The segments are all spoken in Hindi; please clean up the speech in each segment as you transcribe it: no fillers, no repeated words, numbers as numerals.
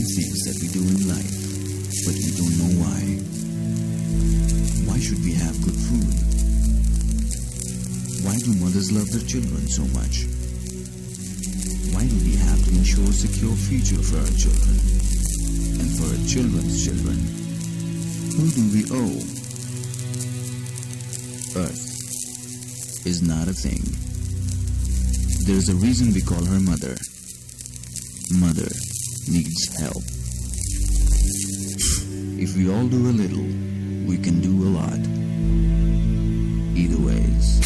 things that we do in life, but we don't know why. Why should we have good food? Why do mothers love their children so much? Why do we have to ensure a secure future for our children? And for our children's children? Who do we owe? Earth is not a thing. There's a reason we call her mother. Mother needs help. If we all do a little, we can do a lot. Either ways.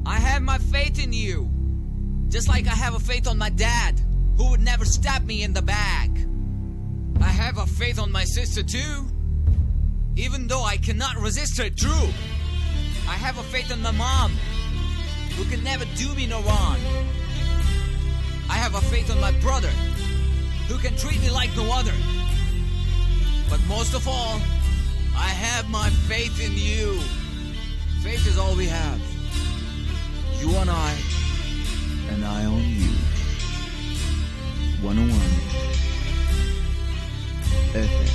I have my faith in you. Just like I have a faith on my dad, who would never stab me in the back. I have a faith on my sister too. Even though I cannot resist her true. I have a faith on my mom, who can never do me no wrong. I have a faith on my brother, who can treat me like no other. But most of all, I have my faith in you. Faith is all we have. You on I, And I on you. 101 FM.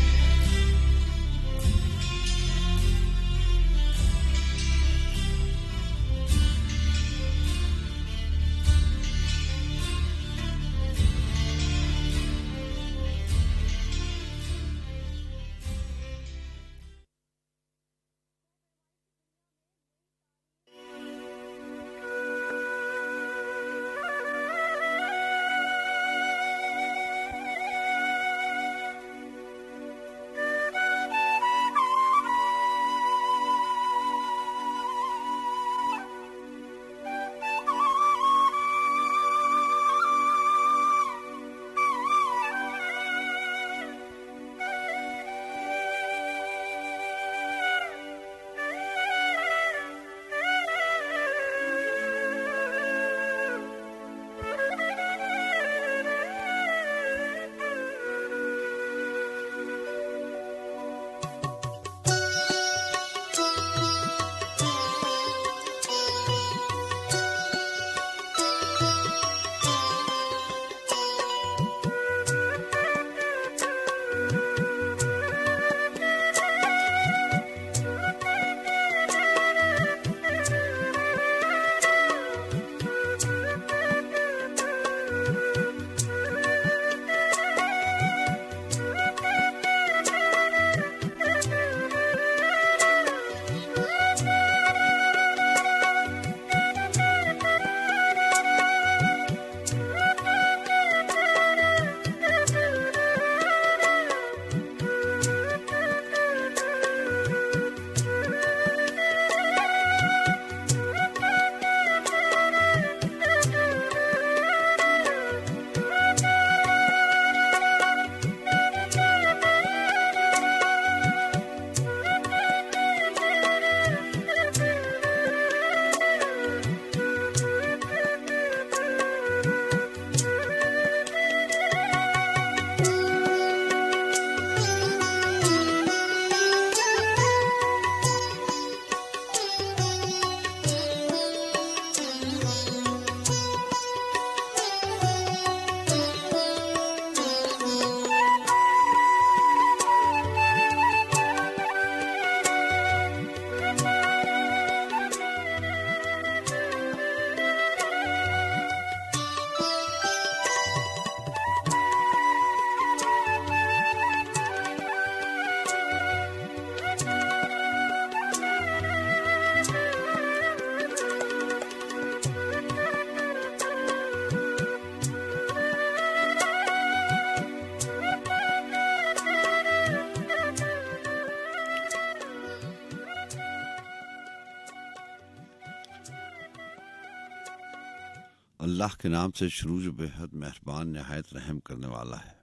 अल्लाह के नाम से शुरू जो बेहद मेहरबान नहायत रहम करने वाला है।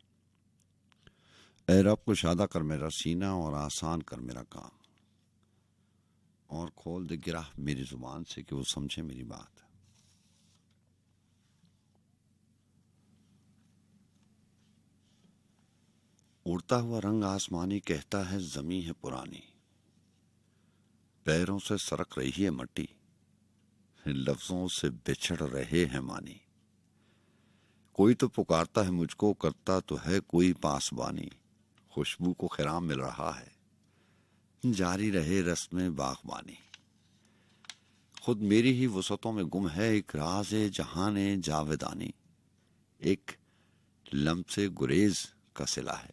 ए रब कुशादा कर मेरा सीना और आसान कर मेरा काम, और खोल दे गिराह मेरी जुबान से कि वो समझे मेरी बात। उड़ता हुआ रंग आसमानी कहता है जमी है पुरानी, पैरों से सरक रही है मट्टी, लफ्जों से बिछड़ रहे हैं मानी। कोई तो पुकारता है मुझको, करता तो है कोई पासबानी, खुशबू को खिराम मिल रहा है, जारी रहे रस्में बागबानी। खुद मेरी ही वसतों में गुम है एक राज जहाने जावेदानी, एक लम्से गुरेज का सिला है,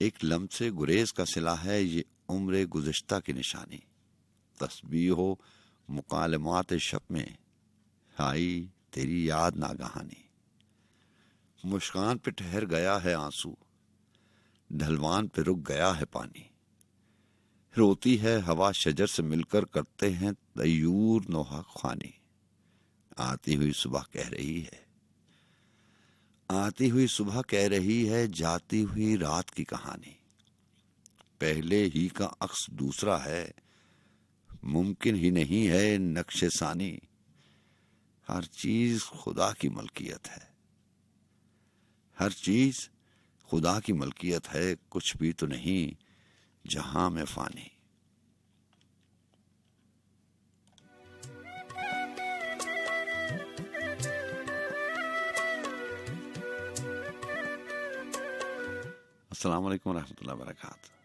एक लम्से गुरेज का सिला है ये उम्र गुज़िश्ता की निशानी। तस्बीह हो मुकालमात शब में आई तेरी याद नागहानी, मुस्कान पे ठहर गया है आंसू, ढलवान पे रुक गया है पानी। रोती है हवा शजर से मिलकर, करते हैं तयूर नोहा खानी। आती हुई सुबह कह रही है, आती हुई सुबह कह रही है जाती हुई रात की कहानी। पहले ही का अक्स दूसरा है, मुमकिन ही नहीं है नक्शे सानी। हर चीज खुदा की मलकियत है, हर चीज खुदा की मलकियत है, कुछ भी तो नहीं जहां में फानी। अस्सलाम वालेकुम रहमतुल्लाहि व बरकातहू।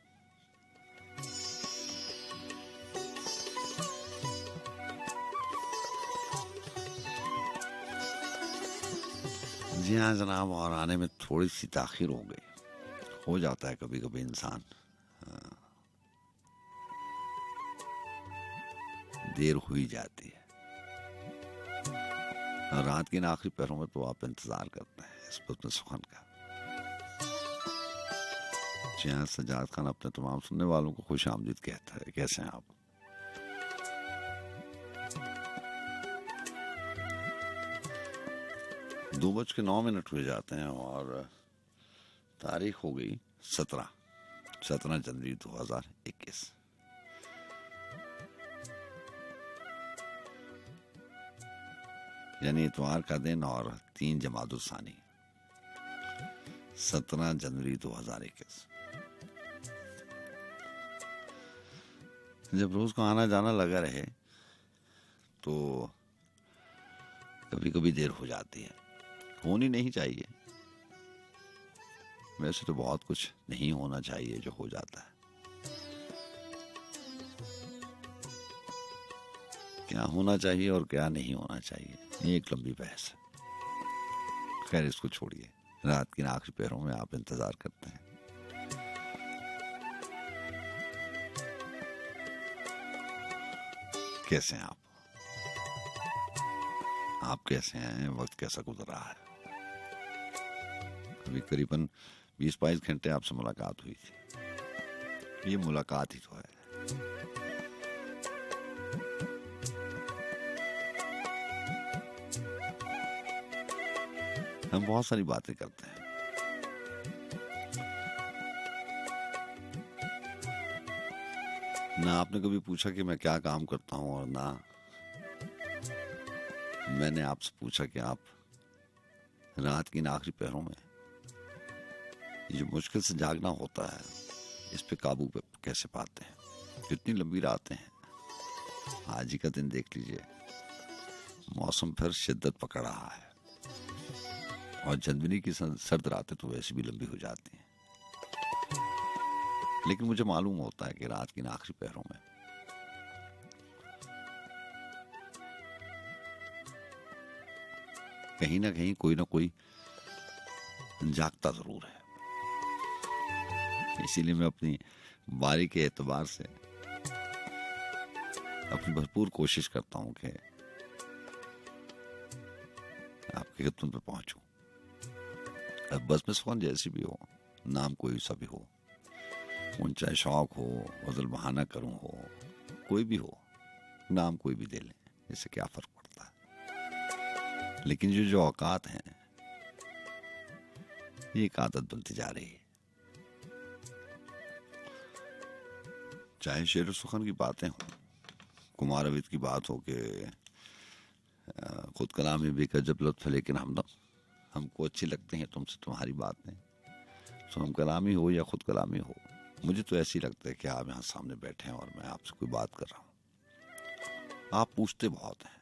जी हाँ जनाब, और आने में थोड़ी सी ताखिर हो गई, हो जाता है कभी कभी इंसान, देर हुई जाती है। और रात के आखिरी पहरों में तो आप इंतजार करते हैं इस बुज़्म सुखन का। जी हाँ, सजाद खान अपने तमाम सुनने वालों को खुश आमदीद कहता है। कैसे हैं आप? दो बज के 9 मिनट हुए जाते हैं और तारीख हो गई 17 जनवरी 2021। यानी इतवार का दिन और 3 जमादुस्सानी 17 जनवरी 2021। जब रोज का आना जाना लगा रहे तो कभी कभी देर हो जाती है, होनी नहीं चाहिए। वैसे तो बहुत कुछ नहीं होना चाहिए जो हो जाता है। क्या होना चाहिए और क्या नहीं होना चाहिए, ये एक लंबी बहस है। खैर इसको छोड़िए, रात के आखिरी पहरों में आप इंतजार करते हैं। कैसे हैं आप? आप कैसे हैं? वक्त कैसा गुजर रहा है? अभी करीबन 20-22 घंटे आपसे मुलाकात हुई थी। ये मुलाकात ही तो है। हम बहुत सारी बातें करते हैं, ना आपने कभी पूछा कि मैं क्या काम करता हूं, और ना मैंने आपसे पूछा कि आप रात की आखिरी पहरों में ये जो मुश्किल से जागना होता है, इस पे काबू कैसे पाते हैं। कितनी लंबी रातें हैं। आज ही का दिन देख लीजिए, मौसम फिर शिद्दत पकड़ रहा है, और जनवरी की सर्द रातें तो वैसे भी लंबी हो जाती हैं। लेकिन मुझे मालूम होता है कि रात की आखिरी पहरों में कहीं ना कहीं कोई ना कोई जागता जरूर है। इसीलिए मैं अपनी बारी के एतबार से अपनी भरपूर कोशिश करता हूं कि आपकी खिदमत पे पहुंचूं। अब बस में सुकून जैसी भी हो, नाम कोई सा भी हो, चाहे शौक हो, गजल बहाना करूं हो, कोई भी हो, नाम कोई भी दे लें, इससे क्या फर्क पड़ता है। लेकिन जो औकात हैं, ये एक आदत बनती जा रही है। चाहे शेर सुखन की बातें हों, कुमार अविद की बात हो कि खुद कलामी भी गजब लुत्फ है लेकिन हमको अच्छी लगते हैं तुमसे तुम्हारी बातें। तो हम कलामी हो या खुद कलामी हो, मुझे तो ऐसी लगता है कि आप यहाँ सामने बैठे हैं और मैं आपसे कोई बात कर रहा हूँ। आप पूछते बहुत हैं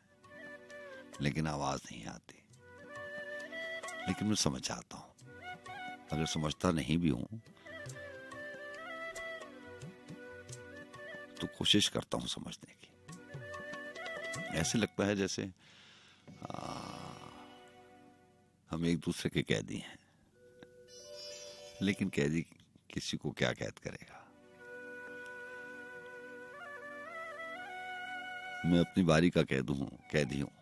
लेकिन आवाज नहीं आती, लेकिन मैं समझ आता हूँ। अगर समझता नहीं भी हूं तो कोशिश करता हूं समझने की। ऐसे लगता है जैसे हम एक दूसरे के कैदी हैं, लेकिन कैदी किसी को क्या कैद करेगा। मैं अपनी बारी का कैदी हूं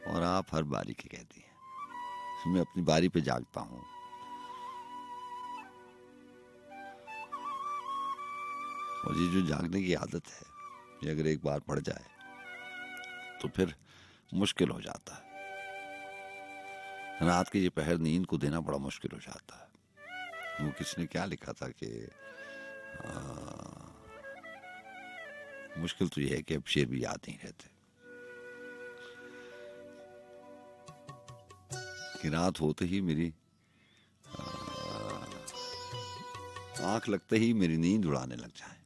और आप हर बारी के कैदी हैं। मैं अपनी बारी पे जागता हूं और ये जो जागने की आदत है, ये अगर एक बार पड़ जाए तो फिर मुश्किल हो जाता है। रात के ये पहर नींद को देना बड़ा मुश्किल हो जाता है। वो किसने क्या लिखा था कि मुश्किल तो ये है कि अब शेर भी याद नहीं रहते कि रात होते ही मेरी आंख लगते ही मेरी नींद उड़ाने लग जाए।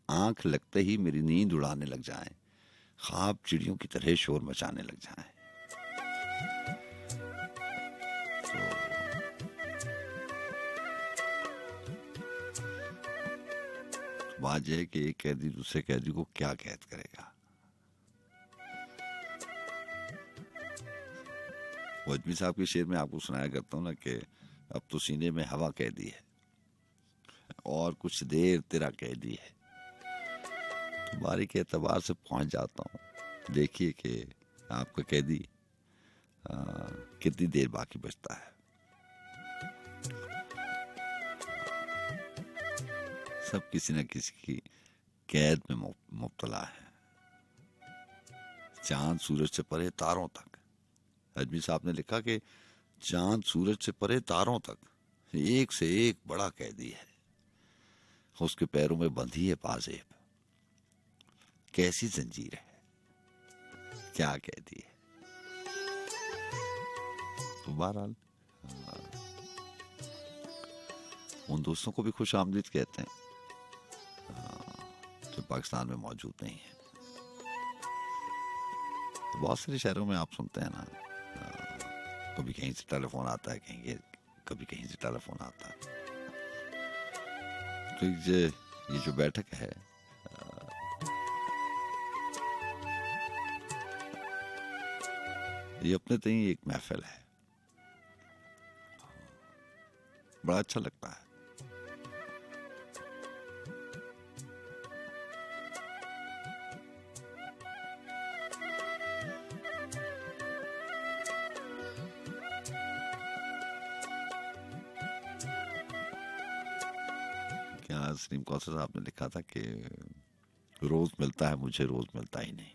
आंख लगते ही मेरी नींद उड़ाने लग जाए, ख्वाब चिड़ियों की तरह शोर मचाने लग जाए। तो बात यह है कि एक कैदी दूसरे कैदी को क्या कैद करेगा। वजमी साहब के शेर में आपको सुनाया करता हूँ ना कि अब तो सीने में हवा कैदी है और कुछ देर तेरा कैदी है। तो बारी के एतबार से पहुंच जाता हूँ। देखिए कि आपका कैदी कितनी देर बाकी बचता है। सब किसी न किसी की कैद में मुब्तला है, चांद सूरज से परे तारों तक। अजमी साहब ने लिखा कि चांद सूरज से परे तारों तक एक से एक बड़ा कैदी है। उसके पैरों में बंधी है पाजेब, कैसी जंजीर है, क्या कैदी है। तो बहरहाल उन दोस्तों को भी खुश आमदीद कहते हैं जो पाकिस्तान में मौजूद नहीं है। तो बहुत सारे शहरों में आप सुनते हैं ना, कभी कहीं से टेलीफोन आता है, कभी कहीं से टेलीफोन आता है। तो ये जो बैठक है, ये अपने तई एक महफिल है। बड़ा अच्छा लगता है। सलीम कौसर साहब ने लिखा था कि रोज मिलता है मुझे, रोज मिलता ही नहीं।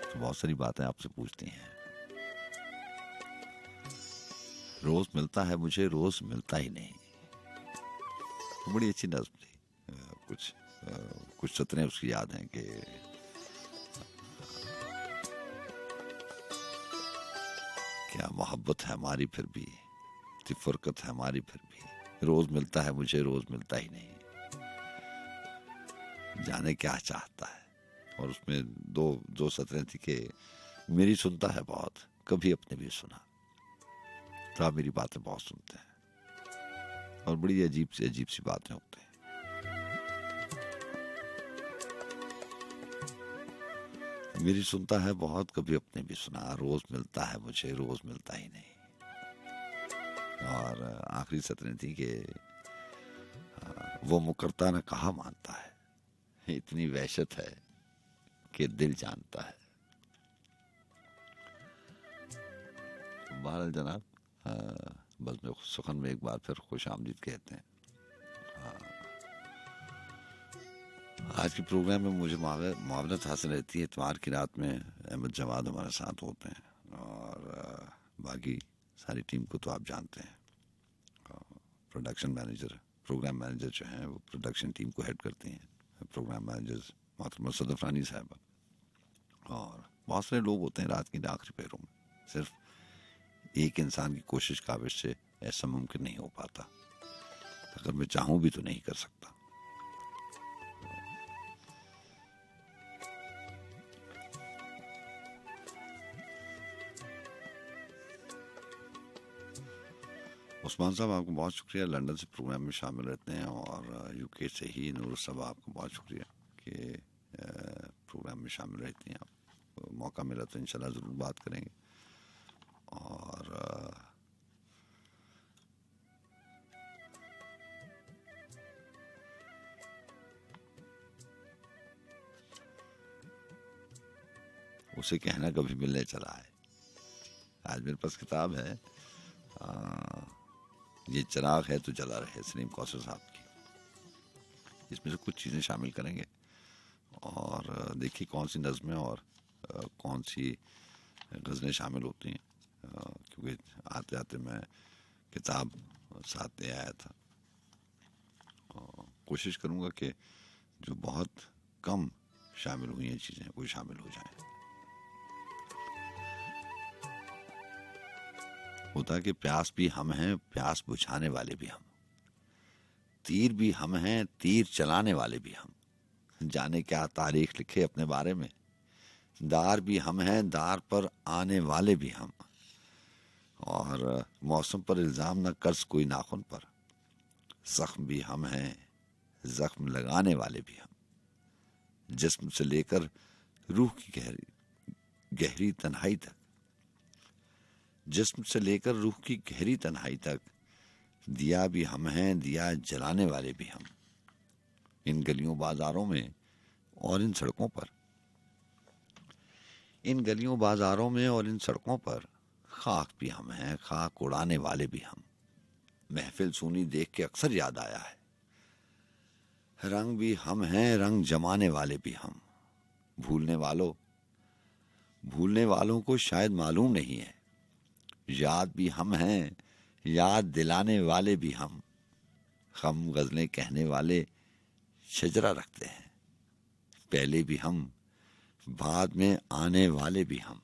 तो बहुत सारी बातें आपसे पूछती हैं। रोज मिलता है मुझे, रोज मिलता ही नहीं। तो बड़ी अच्छी नज़्म थी। कुछ सतरें उसकी याद हैं कि क्या मोहब्बत है हमारी फिर भी, फुरकत है हमारी फिर भी, रोज मिलता है मुझे, रोज मिलता ही नहीं, जाने क्या चाहता है। और उसमें दो सतरें थी कि मेरी सुनता है बहुत, कभी अपने भी सुना। तो आप मेरी बातें बहुत सुनते हैं और बड़ी अजीब सी बातें होती हैं। मेरी सुनता है बहुत, कभी अपने भी सुना, रोज मिलता है मुझे, रोज मिलता ही नहीं। और आखिरी सतरें थी कि वो मुकरता न कहा मानता है, इतनी वहशत है कि दिल जानता है। बहरहाल जनाब, बस में सुखन में एक बार फिर खुश आमदीद कहते हैं। आज के प्रोग्राम में मुझे मुआवनत हासिल रहती है। इतवार की रात में अहमद जवाद हमारे साथ होते हैं और बाकी सारी टीम को तो आप जानते हैं। प्रोडक्शन मैनेजर, प्रोग्राम मैनेजर जो हैं वो प्रोडक्शन टीम को हेड करती हैं, प्रोग्राम मैनेजर्स मोहतरमा सदफ रानी साहबा, और बहुत सारे लोग होते हैं रात के आखिरी पैरों में। सिर्फ एक इंसान की कोशिश काविश से ऐसा मुमकिन नहीं हो पाता, अगर मैं चाहूँ भी तो नहीं कर सकता। उस्मान साहब आपको बहुत शुक्रिया, लंदन से प्रोग्राम में शामिल रहते हैं, और यूके से ही नूर साहब आपको बहुत शुक्रिया कि प्रोग्राम में शामिल रहती हैं। आप मौका मिला तो इंशाल्लाह ज़रूर बात करेंगे। और उसे कहना कभी मिलने चला है। आज मेरे पास किताब है, ये चिराग है तो जला रहे, सलीम कौसर साहब की। इसमें से कुछ चीज़ें शामिल करेंगे और देखिए कौन सी नज़में और कौन सी गज़लें शामिल होती हैं, क्योंकि आते आते मैं किताब साथ ले आया था। कोशिश करूँगा कि जो बहुत कम शामिल हुई हैं चीज़ें वो शामिल हो जाएं। होता कि प्यास भी हम हैं, प्यास बुझाने वाले भी हम, तीर भी हम हैं, तीर चलाने वाले भी हम, जाने क्या तारीख लिखे अपने बारे में, दार भी हम हैं, दार पर आने वाले भी हम, और मौसम पर इल्ज़ाम न कर्ज कोई नाखुन पर, जख्म भी हम हैं, जख्म लगाने वाले भी हम, जिस्म से लेकर रूह की गहरी तन्हाई तक, जिस्म से लेकर रूह की गहरी तन्हाई तक, दिया भी हम हैं, दिया जलाने वाले भी हम, इन गलियों बाजारों में और इन सड़कों पर, इन गलियों बाजारों में और इन सड़कों पर, खाक भी हम हैं, खाक उड़ाने वाले भी हम, महफिल सूनी देख के अक्सर याद आया है, रंग भी हम हैं, रंग जमाने वाले भी हम, भूलने वालों को शायद मालूम नहीं है, याद भी हम हैं, याद दिलाने वाले भी हम, हम गज़लें कहने वाले शजरा रखते हैं, पहले भी हम, बाद में आने वाले भी हम।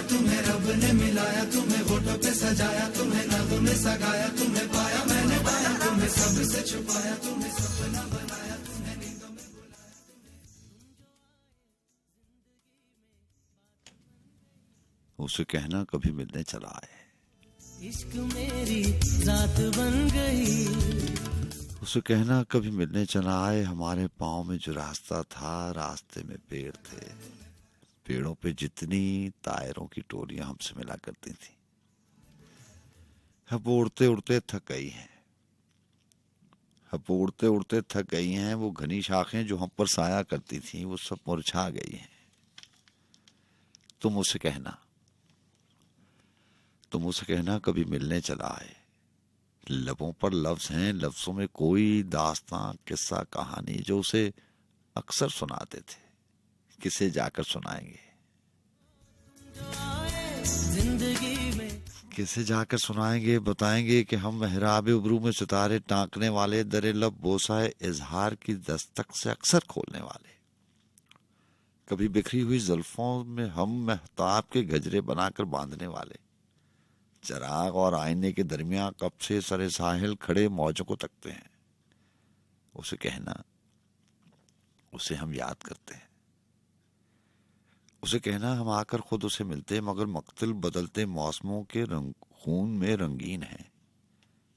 तुम्हें रब ने मिलाया, तुम्हें होठों पे सजाया, तुम्हें नगमे सगाया, तुम्हें पाया मैंने पाया, तुम्हें सबसे छुपाया, तुम्हें सपना बनाया, तुम्हें नींदों में बुलाया। उसे कहना कभी मिलने चला आए, इश्क मेरी जात बन गई। उसे कहना कभी मिलने चला आए, हमारे पाँव में जो रास्ता था रास्ते में पेड़ थे, पेड़ों पे जितनी तायरों की टोलियां हमसे मिला करती थी, अब उड़ते उड़ते थक गई हैं, अब उड़ते उड़ते थक गई हैं। वो घनी शाखें जो हम पर साया करती थी वो सब मुरझा गई हैं। तुम उसे कहना कभी मिलने चला आए। लबों पर लफ्ज हैं, लफ्जों में कोई दास्तां किस्सा कहानी जो उसे अक्सर सुनाते थे, किसे जाकर सुनाएंगे, किसे जाकर सुनाएंगे। बताएंगे कि हम मेहराब उबरू में सितारे टांकने वाले, दरे लब बोसाए इजहार की दस्तक से अक्सर खोलने वाले, कभी बिखरी हुई जुल्फों में हम महताब के गजरे बनाकर बांधने वाले, चराग और आईने के दरमियान कब से सरे साहिल खड़े मौजों को तकते हैं। उसे कहना उसे हम याद करते हैं, उसे कहना हम आकर खुद उसे मिलते, मगर मक्तल बदलते मौसमों के खून में रंगीन हैं,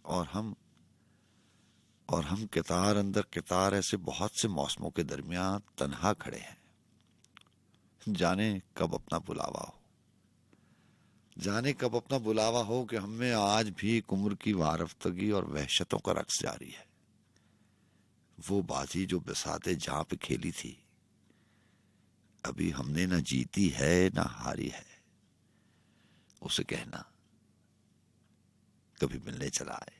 और हम कितार अंदर कितार ऐसे बहुत से मौसमों के दरमियान तन्हा खड़े हैं। जाने कब अपना बुलावा हो, जाने कब अपना बुलावा हो कि हमें आज भी एक उम्र की वारफ्तगी और वहशतों का रक्स जारी है। वो बाजी जो बिसाते जहां पे खेली थी, अभी हमने न जीती है न हारी है। उसे कहना कभी मिलने चला आए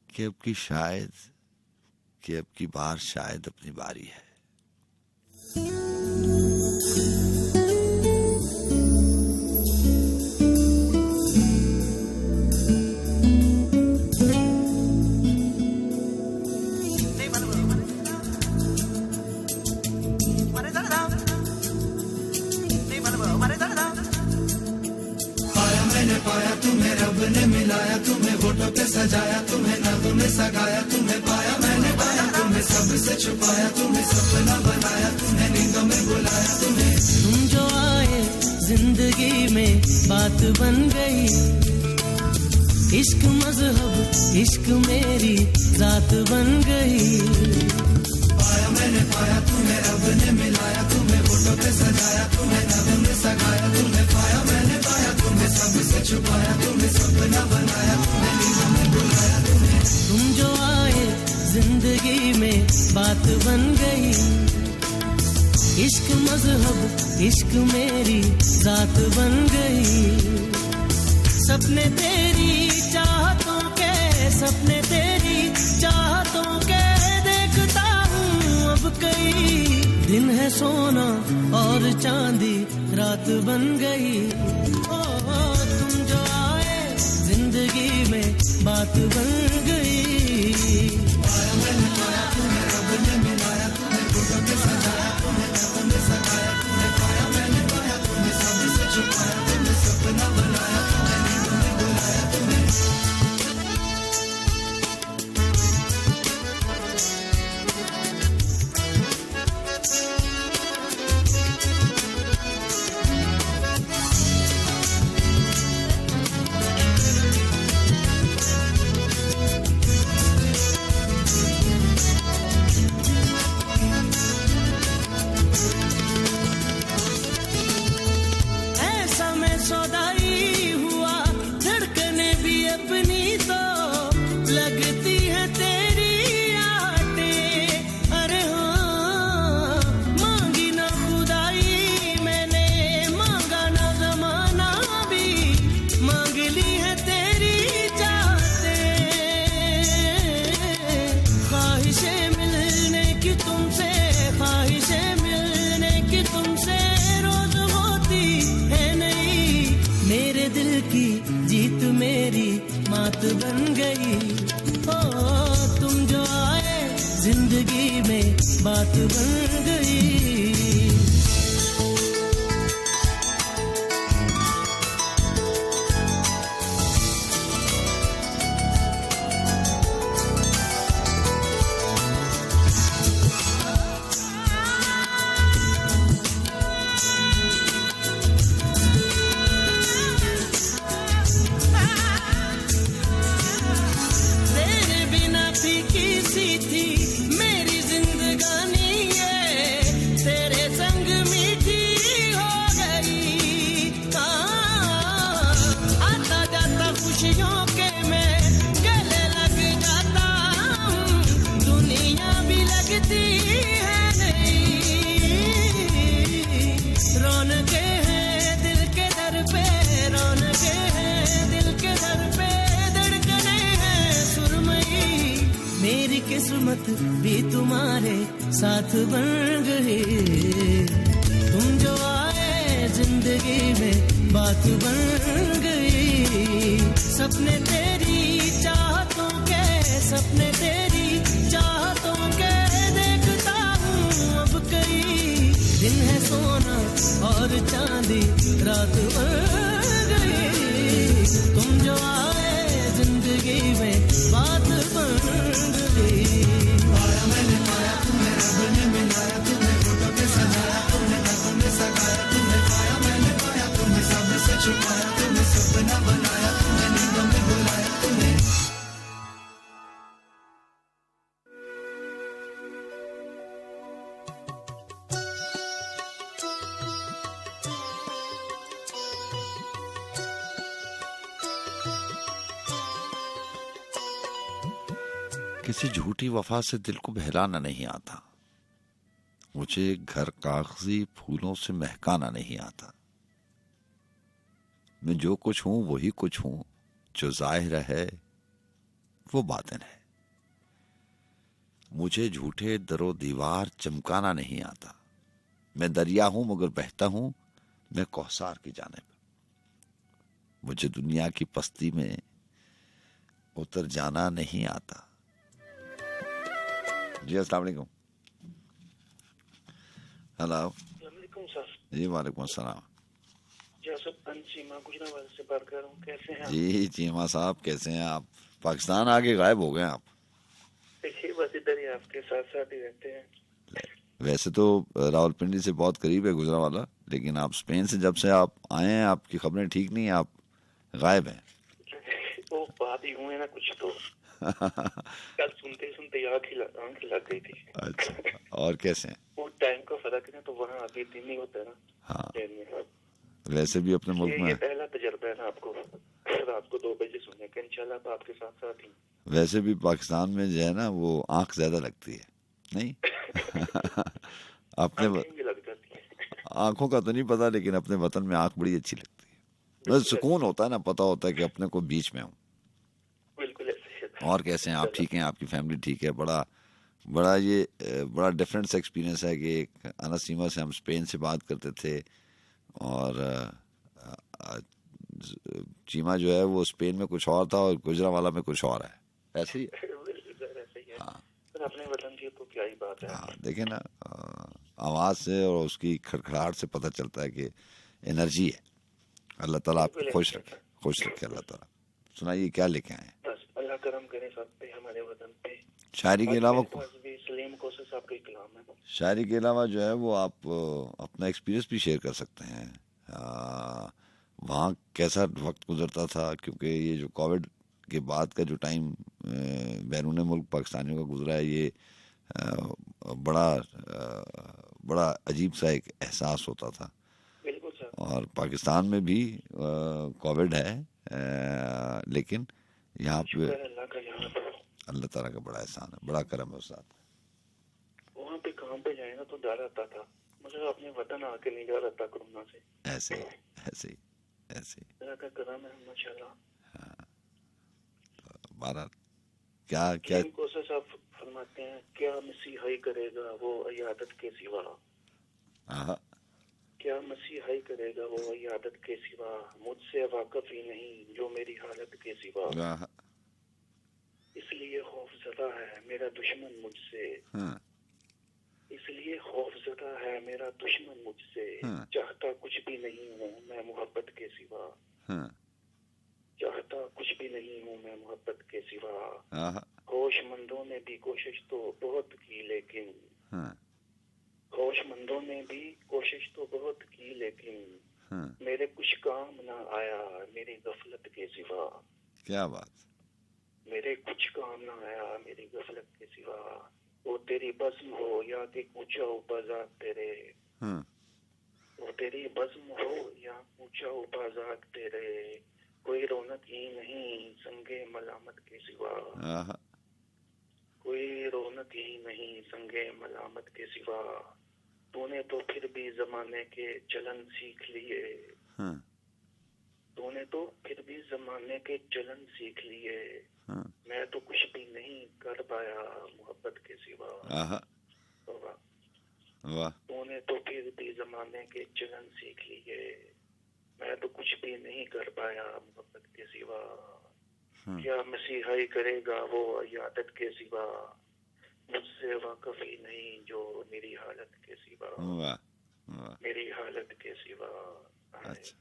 कि अब की बार शायद अपनी बारी है। पाया तुम्हें रब ने मिलाया, तुम्हें होठों पे सजाया, तुम्हें नगमे सगाया, तुम्हें पाया मैंने पाया, तुम्हें सबसे छुपाया, तुम्हें सपना बनाया, तुम्हें नींदों में बुलाया, तुम्हें। तुम जो आए जिंदगी में बात बन गई, इश्क मजहब इश्क मेरी जात बन गई। पाया मैंने पाया तुम्हें रब ने मिलाया, तुम्हें होठों पे सजाया, तुम्हें नगमे सगाया, तुम्हें पाया मैंने पाया, तुम्हें सबसे छुपाया, तुम्हें सपना बनाया, तुम्हें नींदों में बुलाया, तुम्हें। तुम जो आए जिंदगी में बात बन गई, इश्क मजहब इश्क मेरी जात बन गई। सपने तेरी चाहतों के, सपने तेरी चाहतों के देखता हूँ अब कई दिन है सोना और चांदी रात बन गई। ओ तुम जो आए जिंदगी में बात बन गई। पाया मैंने पाया तुम्हें रब ने मिलाया, तुम्हें होठों पे सजाया, तुम्हें नगमे सगाया, तुम्हें पाया मैंने पाया, तुम्हें सबसे छुपाया, तुम्हें सपना बनाया, तुम्हें नींदों में बुलाया, तुम्हें। बन गई। ओ तुम जो आए जिंदगी में बात बन गई। साथ बन गई। तुम जो आए जिंदगी में बात बन गई। सपने तेरी चाहतों के, सपने तेरी चाहतों के देखता हूँ अब कई। दिन है सोना और चांदी रात बन गई। तुम जो आए जिंदगी में बात बन गई। पाया मैंने पाया तुम्हें, रब ने मिलाया तुम्हें, फोटो पे सजाया तुम्हें, नगों में सगाया तुम्हें। पाया मैंने पाया तुम्हें, सबसे छुपाया तुम्हें, सपना बनाया तुम्हें, नींदों में बुलाया तुम्हें। किसी झूठी वफा से दिल को बहलाना नहीं आता। मुझे घर कागजी फूलों से महकाना नहीं आता। मैं जो कुछ हूं वही कुछ हूं, जो जाहिर है वो बातिन है। मुझे झूठे दरो दीवार चमकाना नहीं आता। मैं दरिया हूं मगर बहता हूं मैं कौसार की जानिब। मुझे दुनिया की पस्ती में उतर जाना नहीं आता। जी अस्सलाम वालेकुम। हेलो वालेकुम सर। जी वालेकुम अस्सलाम। जैसे चीमा गुजरावाला से बात कर रहा हूँ, कैसे हैं? जी चीमा साहब कैसे हैं आप? पाकिस्तान आगे गायब हो गए आप। देखिए बस इधर ही आपके साथ साथ ही रहते हैं। वैसे तो रावलपिंडी से बहुत करीब है गुजरावाला, लेकिन आप स्पेन से जब से आप आए हैं आपकी खबरें ठीक नहीं है, आप गायब हैं। वो बात ही हुए ना कुछ तो कल सुनते सुनते आँख ही लग गई थी। अच्छा और कैसे हैं? वो टाइम का फर्क है ना, तो वहाँ अभी दिन नहीं होता है ना। हाँ दिन में वैसे भी अपने मुल्क ये में पहला तजर्बा है ना आपको रात को 2 बजे सुनने का। इंशाल्लाह तो आपके साथ साथ ही। वैसे भी पाकिस्तान में जो है ना वो आंख ज्यादा लगती है नहीं अपने आँखें भी लग जाती है। आंखों का तो नहीं पता, लेकिन अपने वतन में आंख बड़ी अच्छी लगती है। बस सुकून होता है ना, पता होता है कि अपने को बीच में हूँ। बिल्कुल ऐसे है। और कैसे हैं आप? ठीक हैं? आपकी फैमिली ठीक है? बड़ा डिफरेंट एक्सपीरियंस है कि एक अनसीमा से हम स्पेन से बात करते थे और चीमा जो है वो स्पेन में कुछ और था और गुजरावाला में कुछ और है। ऐसे ही बिल्कुल ऐसे ही है। हाँ पर अपने वतन की तो क्या ही बात है। हाँ देखें ना, आवाज से और उसकी खड़खड़ाहट से पता चलता है कि एनर्जी है। अल्लाह ताला आपको खुश रखे अल्लाह ताला। सुनाइए क्या लेके आए हैं? बस अल्लाह करम करे सब पे, हमारे वतन पे। शायरी के अलावा सलीम कोशिश आपके कलाम है। शायरी के अलावा जो है वो आप अपना एक्सपीरियंस भी शेयर कर सकते हैं। वहाँ कैसा वक्त गुजरता था, क्योंकि ये जो कोविड के बाद का जो टाइम बैरून मुल्क पाकिस्तानियों का गुजरा है, ये बड़ा अजीब सा एक एहसास होता था। बिल्कुल सर। और पाकिस्तान में भी कोविड है, लेकिन यहाँ पे शुक्र है अल्लाह का, यहाँ पे अल्लाह ताला का बड़ा एहसान है, बड़ा करम है उस साथ। वहाँ पे काम पे जाए ना तो डर आता था मुझे, अपने वतन आके नहीं जा रहा था कोरोना से। ऐसे ही अल्लाह का करम है माशाल्लाह। बारह क्या कोशिश आप फरमाते हैं, क्या मसीहाई करेगा वो इयादत के सिवा। हाँ, क्या मसीहाई करेगा वो इयादत के सिवा। मुझसे वाकिफ ही नहीं जो मेरी हालत के सिवा। हाँ, इसलिए खौफजदा है मेरा दुश्मन मुझसे। हाँ, इसलिए खौफजदा है मेरा दुश्मन मुझसे। हाँ। चाहता कुछ भी नहीं हूँ मैं मोहब्बत के सिवा। हाँ, चाहता कुछ भी नहीं हूँ मैं मोहब्बत के सिवा। हाँ, होशमंदों ने भी कोशिश तो बहुत की लेकिन। हाँ, होशमंदों ने भी कोशिश तो बहुत की लेकिन। हाँ। मेरे कुछ काम ना आया मेरी गफलत के सिवा। क्या बात। मेरे कुछ काम ना आया मेरी गफलत के सिवा। वो तेरी बज़्म हो या कि ऊंचा बाजार तेरे। हाँ, वो तेरी बज़्म हो या ऊंचा बाजार तेरे। कोई रौनक ही नहीं संगे मलामत के सिवा। हाँ, कोई रौनक ही नहीं संगे मलामत के सिवा। तूने तो फिर भी जमाने के चलन सीख लिए। हाँ, तूने तो फिर भी जमाने के चलन सीख लिए। हाँ, मैं तो कुछ भी नहीं कर पाया मोहब्बत के सिवा। हाँ, होगा। वाह, तूने तो फिर भी जमाने के चलन सीख लिए, मैं तो कुछ भी नहीं कर पाया मोहब्बत के सिवा। क्या मसीहाई करेगा वो यादत के सिवा, मुझसे वाकिफ ही नहीं जो मेरी हालत के सिवा, वाह, वाह। मेरी हालत के सिवा। अच्छा,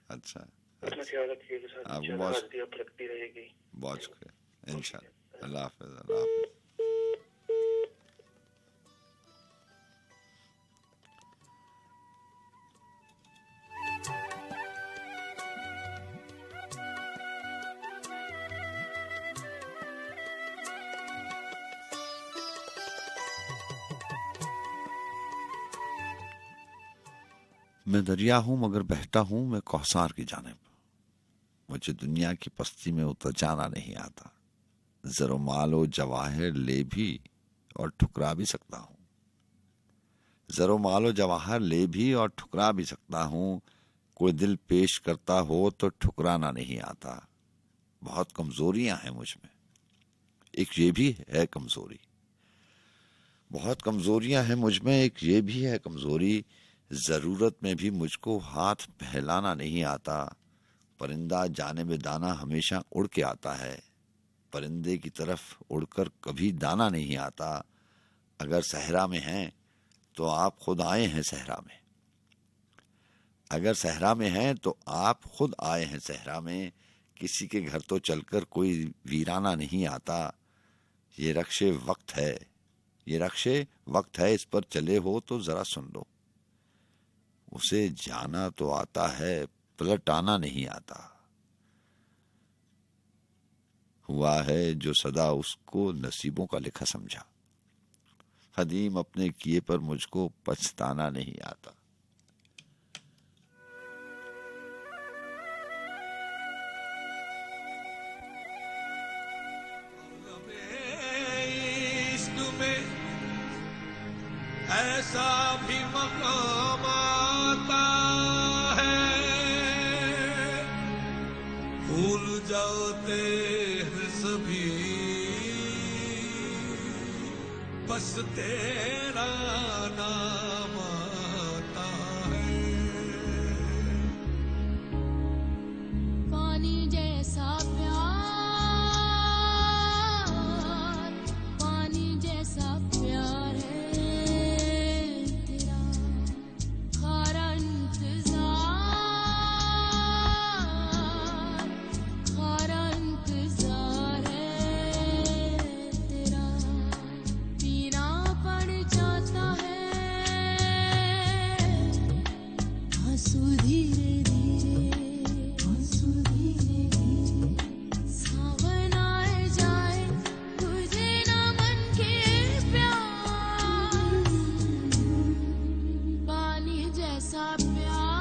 अच्छा, अपना ख्याल रखिए के साथ आपको इंशाल्लाह बहुत- हस्ती लगती रहेगी। बहुत शुक्रिया, इंशाल्लाह। अल्लाह हाफिज, अल्लाह हाफिज। मैं दरिया हूं मगर बहता हूं मैं कौसार की जानिब, मुझे दुनिया की पस्ती में उतर जाना नहीं आता। जरो मालो जवाहर ले भी और ठुकरा भी सकता हूं, जरो मालो जवाहर ले भी और ठुकरा भी सकता हूं। कोई दिल पेश करता हो तो ठुकराना नहीं आता। बहुत कमजोरियां हैं मुझ में, एक ये भी है कमजोरी। बहुत कमजोरियां हैं मुझ में, एक ये भी है कमजोरी। जरूरत में भी मुझको हाथ फैलाना नहीं आता। परिंदा जाने में दाना हमेशा उड़ के आता है, परिंदे की तरफ उड़कर कभी दाना नहीं आता। अगर सहरा में हैं तो आप खुद आए हैं सहरा में, अगर सहरा में हैं तो आप खुद आए हैं सहरा में। किसी के घर तो चलकर कोई वीराना नहीं आता। ये रक्शे वक्त है, ये रक्शे वक्त है, इस पर चले हो तो जरा सुन लो। उसे जाना तो आता है, पलट आना नहीं आता। हुआ है जो सदा उसको नसीबों का लिखा समझा। खदीम अपने किए पर मुझको पछताना नहीं आता। ऐसा भी मकाम आता है, भूल जाते हैं सभी, बस तेरा नाम आता है। पानी जैसा प्यार, पानी जैसा प्यार है तेरा, खारा इंतजार है तेरा। पीना पड़ जाता है आंसू धीरे धीरे, आंसू धीरे धीरे। सावन आए जाए तुझे न मन के प्यार, पानी जैसा प्यार,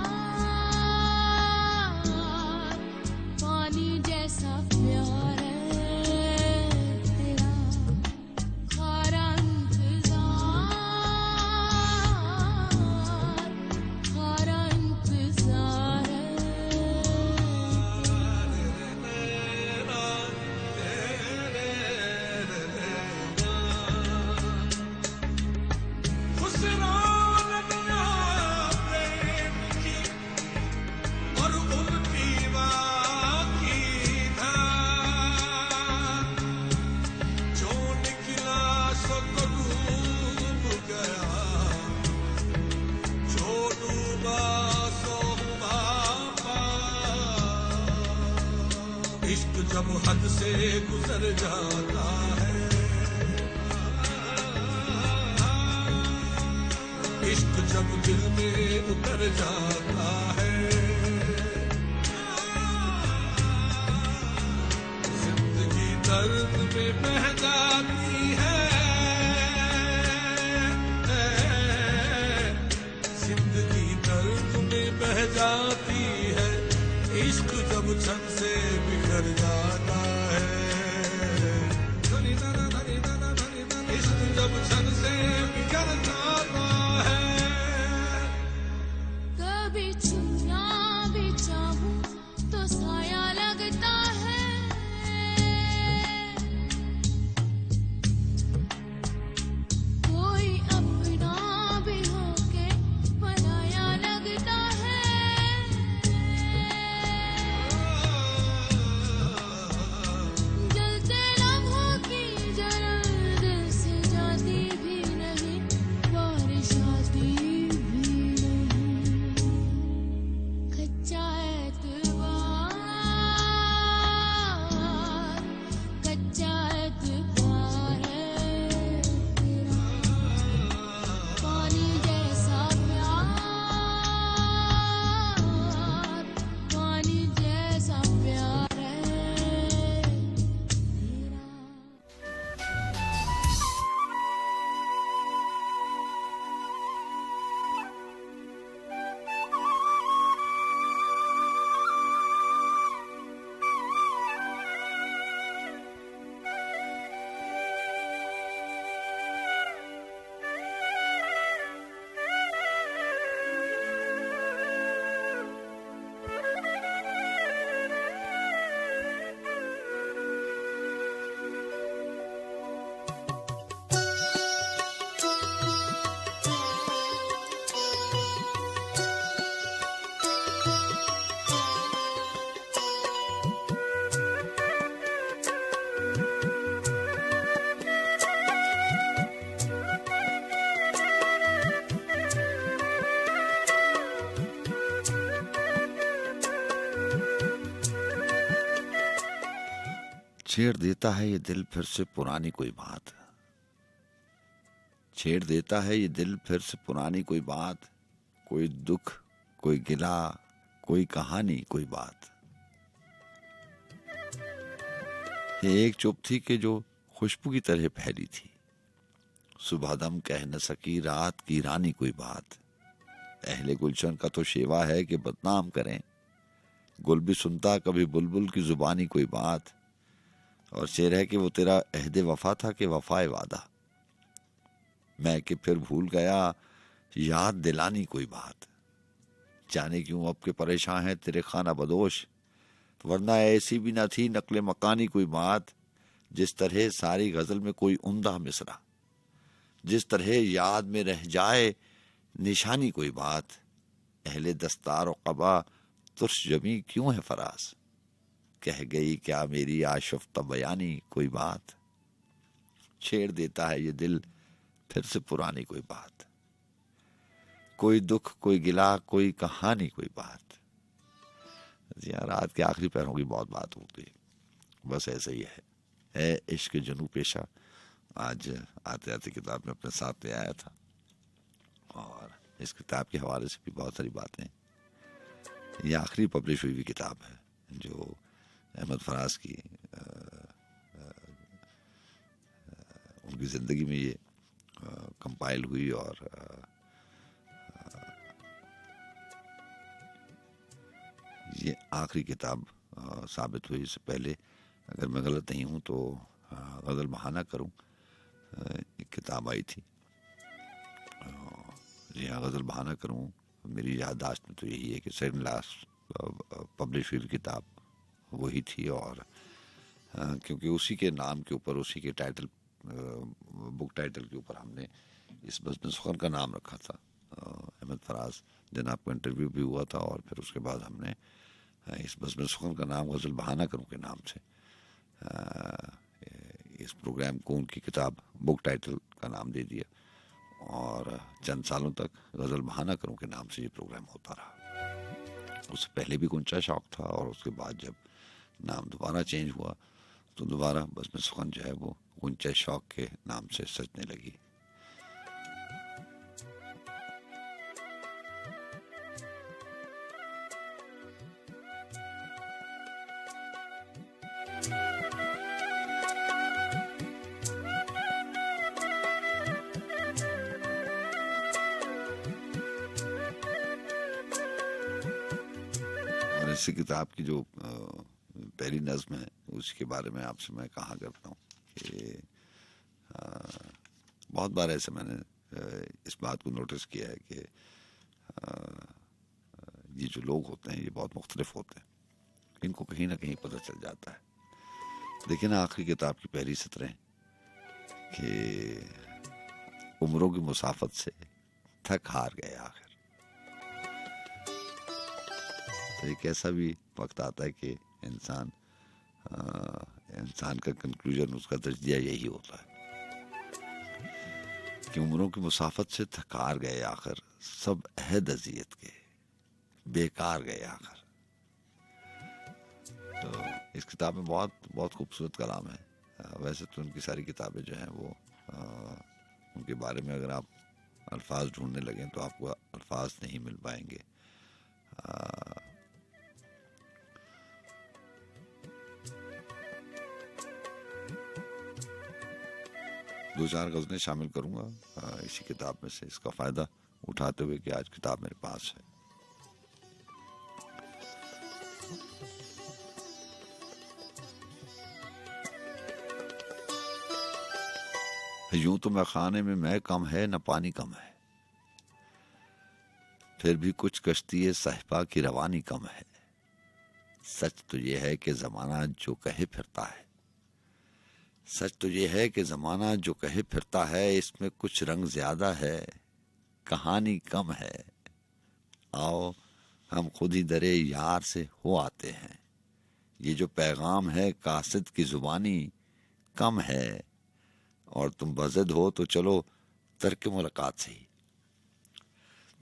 पानी जैसा प्यार है तेरा, खारा इंतजार है खुसरान दुनिया प्रेम की और उनकी वाकी था, जो निकला सो तो डूब गया, जो डूबा सो हुआ पार। इश्क जब हद से गुजर जाता है, इश्क जब दिल में उतर जाता है, जिंदगी दर्द में बह जाती है, जिंदगी दर्द में बह जाती है। इश्क जब छन से बिखर जाता है, इश्क जब छन से बिखर जाता है। कभी छुपना भी चाहूं तो साया लगता है, कोई अब छेड़ देता है ये दिल फिर से पुरानी कोई बात, छेड़ देता है ये दिल फिर से पुरानी कोई बात, कोई दुख कोई गिला कोई कहानी कोई बात। ये एक चुप थी कि जो खुशबू की तरह फैली थी, सुबह दम कह न सकी रात की रानी कोई बात। अहले गुलशन का तो शेवा है कि बदनाम करें, गुल भी सुनता कभी बुलबुल की जुबानी कोई बात। और शेर है कि वो तेरा अहदे वफा था कि वफाए वादा, मैं कि फिर भूल गया याद दिलानी कोई बात। जाने क्यों अब के परेशान है तेरे खाना बदोश, वरना ऐसी भी ना थी नकले मकानी कोई बात। जिस तरह सारी गजल में कोई उम्दा मिसरा, जिस तरह याद में रह जाए निशानी कोई बात। अहले दस्तार और कबा तुर्श जमी क्यों है फराज, कह गई क्या मेरी आशफ्ता बयानी कोई बात। छेड़ देता है ये दिल फिर से पुरानी कोई बात, कोई दुख कोई गिला कोई कहानी कोई बात। जी हाँ, रात के आखिरी पैरों की बहुत बात होती है, बस ऐसे ही है इश्क जुनू पेशा। आज आते आते किताब में अपने साथ ले आया था और इस किताब के हवाले से भी बहुत सारी बातें। ये आखिरी पब्लिश हुई किताब है जो अहमद फराज की उनकी ज़िंदगी में ये कंपाइल हुई। और ये आखिरी किताब साबित हुई। इससे पहले अगर मैं गलत नहीं हूँ तो गज़ल बहाना करूँ एक किताब आई थी। जी हाँ, गज़ल बहाना करूँ मेरी याददाश्त में तो यही है कि सेकंड लास्ट पब्लिश हुई किताब वही थी। और क्योंकि उसी के नाम के ऊपर, उसी के टाइटल, बुक टाइटल के ऊपर हमने इस बज़्म सुखन का नाम रखा था। अहमद फराज जनाब का इंटरव्यू भी हुआ था और फिर उसके बाद हमने इस बज़्म सुखन का नाम गज़ल बहाना करूँ के नाम से इस प्रोग्राम को उनकी किताब बुक टाइटल का नाम दे दिया। और चंद सालों तक गज़ल बहाना करूँ के नाम से ये प्रोग्राम होता रहा। उससे पहले भी गुंचा शौक था और उसके बाद जब नाम दोबारा चेंज हुआ तो दोबारा बज़्म सुखन जो है वो गुंचा शौक के नाम से सजने लगी। इसी किताब की जो पहली नज़्म है उसके बारे में आपसे मैं कहा करता हूँ कि बहुत बार ऐसे मैंने इस बात को नोटिस किया है कि ये जो लोग होते हैं ये बहुत मुख्तलिफ होते हैं, इनको कहीं ना कहीं पता चल जाता है। देखिए ना आखिरी किताब की पहली सतरें कि उम्रों की मुसाफत से थक हार गए आखिर। तो एक ऐसा भी वक्त आता है कि इंसान का कंक्लूजन, उसका तजजिया यही होता है कि उम्रों की मुसाफत से थकार गए आखिर, सब अहद अज़ियत के बेकार गए आखिर। तो इस किताब में बहुत बहुत खूबसूरत कलाम है। वैसे तो उनकी सारी किताबें जो हैं वो उनके बारे में अगर आप अल्फाज ढूंढने लगें तो आपको अल्फाज नहीं मिल पाएंगे। दो चार गज़लें शामिल करूंगा इसी किताब में से, इसका फ़ायदा उठाते हुए कि आज किताब मेरे पास है। यूं तो मैं खाने में मैं कम है न पानी कम है, फिर भी कुछ कश्ती साहिबा की रवानी कम है। सच तो ये है कि ज़माना जो कहे फिरता है, सच तो ये है कि ज़माना जो कहे फिरता है, इसमें कुछ रंग ज़्यादा है कहानी कम है। आओ हम खुद ही दरे यार से हो आते हैं, ये जो पैगाम है कासिद की ज़ुबानी कम है। और तुम बज़िद हो तो चलो तर्क मुलाकात से ही,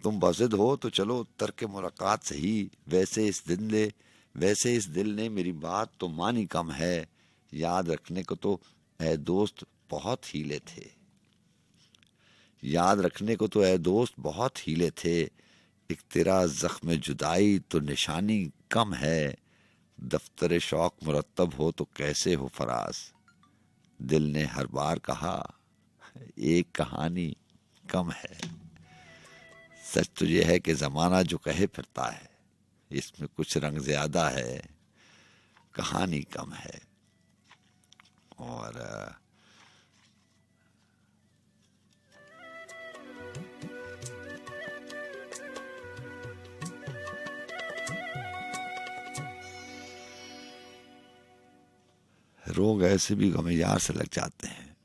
तुम बज़िद हो तो चलो तर्क मुलाकात से ही। वैसे इस दिल ने मेरी बात तो मानी कम है, याद रखने को तो ऐ दोस्त बहुत हीले थे, याद रखने को तो ऐ दोस्त बहुत हीले थे, एक तेरा जख्म जुदाई तो निशानी कम है, दफ्तर शौक मुरत्तब हो तो कैसे हो फराज, दिल ने हर बार कहा एक कहानी कम है। सच तो ये है कि जमाना जो कहे फिरता है, इसमें कुछ रंग ज्यादा है, कहानी कम है। और रोग ऐसे भी गमे यार से लग जाते हैं,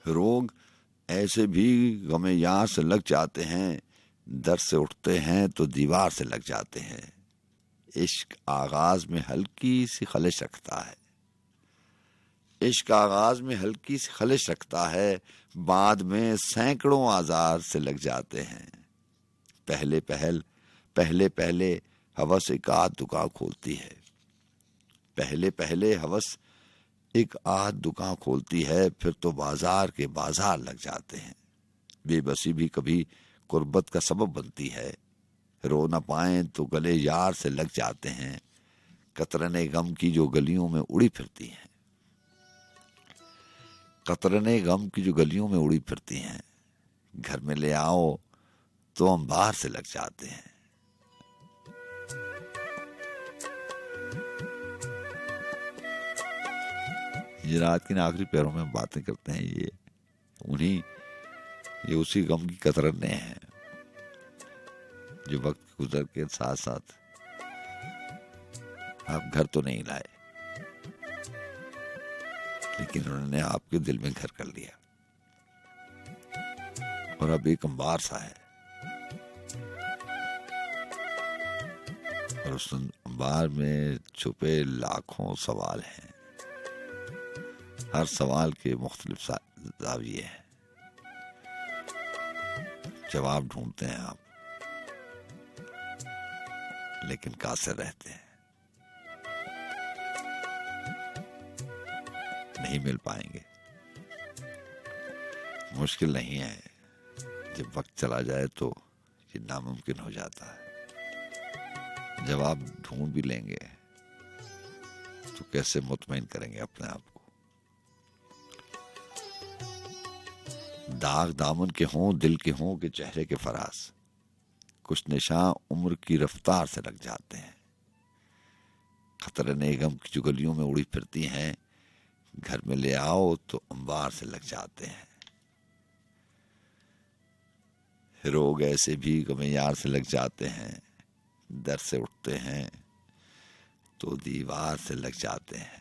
रोग ऐसे भी गमे यार से लग जाते हैं, दर से उठते हैं तो दीवार से लग जाते हैं। इश्क आगाज में हल्की सी खलिश रखता है, इश्क आगाज में हल्की सी खलिश रखता है, बाद में सैकड़ों आजार से लग जाते हैं। पहले पहले हवस एक आध दुकान खोलती है, पहले पहले हवस एक आध दुकान खोलती है, फिर तो बाजार के बाजार लग जाते हैं। बेबसी भी कभी कुर्बत का सबब बनती है, रो न पाए तो गले यार से लग जाते हैं। कतरने गम की जो गलियों में उड़ी फिरती हैं, कतरने गम की जो गलियों में उड़ी फिरती हैं, घर में ले आओ तो अंबार से लग जाते हैं। ये रात के आखिरी पैरों में बातें करते हैं, ये उसी गम की कतरने हैं जो वक्त गुजर के साथ साथ आप घर तो नहीं लाए, लेकिन उन्होंने आपके दिल में घर कर लिया और अब एक अंबार सा है। और उस अंबार में छुपे लाखों सवाल हैं, हर सवाल के मुख्तलिफ ज़ाविये हैं। जवाब ढूंढते हैं आप, लेकिन कासिर रहते हैं, नहीं मिल पाएंगे। मुश्किल नहीं है, जब वक्त चला जाए तो ये नामुमकिन हो जाता है। जवाब ढूंढ भी लेंगे तो कैसे मुतमईन करेंगे अपने आप को। दाग दामन के हों, दिल के हों कि चेहरे के फराज, कुछ निशान उम्र की रफ्तार से लग जाते हैं। खतरने गम की जो गलियों में उड़ी फिरती हैं, घर में ले आओ तो अंबार से लग जाते हैं। रोग ऐसे भी गमे यार से लग जाते हैं, दर से उठते हैं तो दीवार से लग जाते हैं।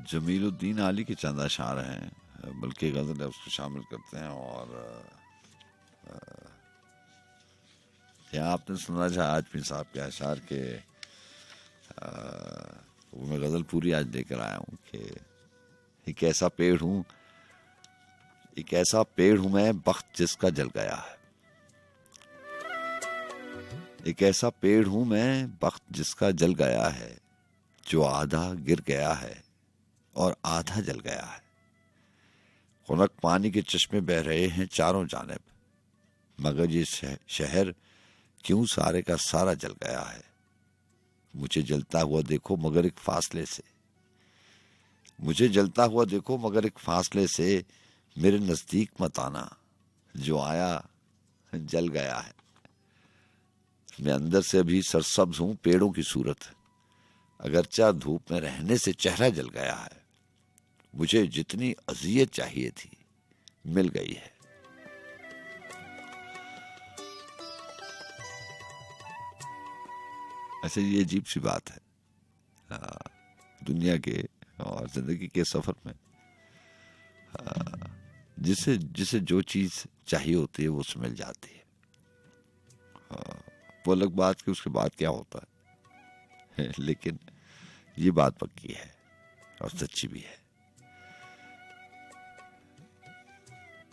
जमीलुद्दीन आली के चंद अशार हैं, बल्कि गज़ल है उसको शामिल करते हैं। और यहाँ आपने सुना था आज पीर साहब के अशार के, वो मैं गज़ल पूरी आज लेकर आया हूँ कि एक ऐसा पेड़ हूँ, एक ऐसा पेड़ हूँ मैं बख्त जिसका जल गया है। एक ऐसा पेड़ हूँ मैं बख्त जिसका जल गया है, जो आधा गिर गया है और आधा जल गया है। खुनक पानी के चश्मे बह रहे हैं चारों जानिब, मगर ये शहर क्यों सारे का सारा जल गया है। मुझे जलता हुआ देखो मगर एक फासले से, मुझे जलता हुआ देखो मगर एक फासले से मेरे नजदीक मत आना, जो आया जल गया है। मैं अंदर से अभी सरसब्ज हूं पेड़ों की सूरत, अगरचा धूप में रहने से चेहरा जल गया है। मुझे जितनी अजियत चाहिए थी मिल गई है। ऐसे ये अजीब सी बात है दुनिया के और जिंदगी के सफर में। जिसे जिसे जो चीज चाहिए होती है वो उससे मिल जाती है। वो अलग बात कि उसके बाद क्या होता है, लेकिन ये बात पक्की है और सच्ची भी है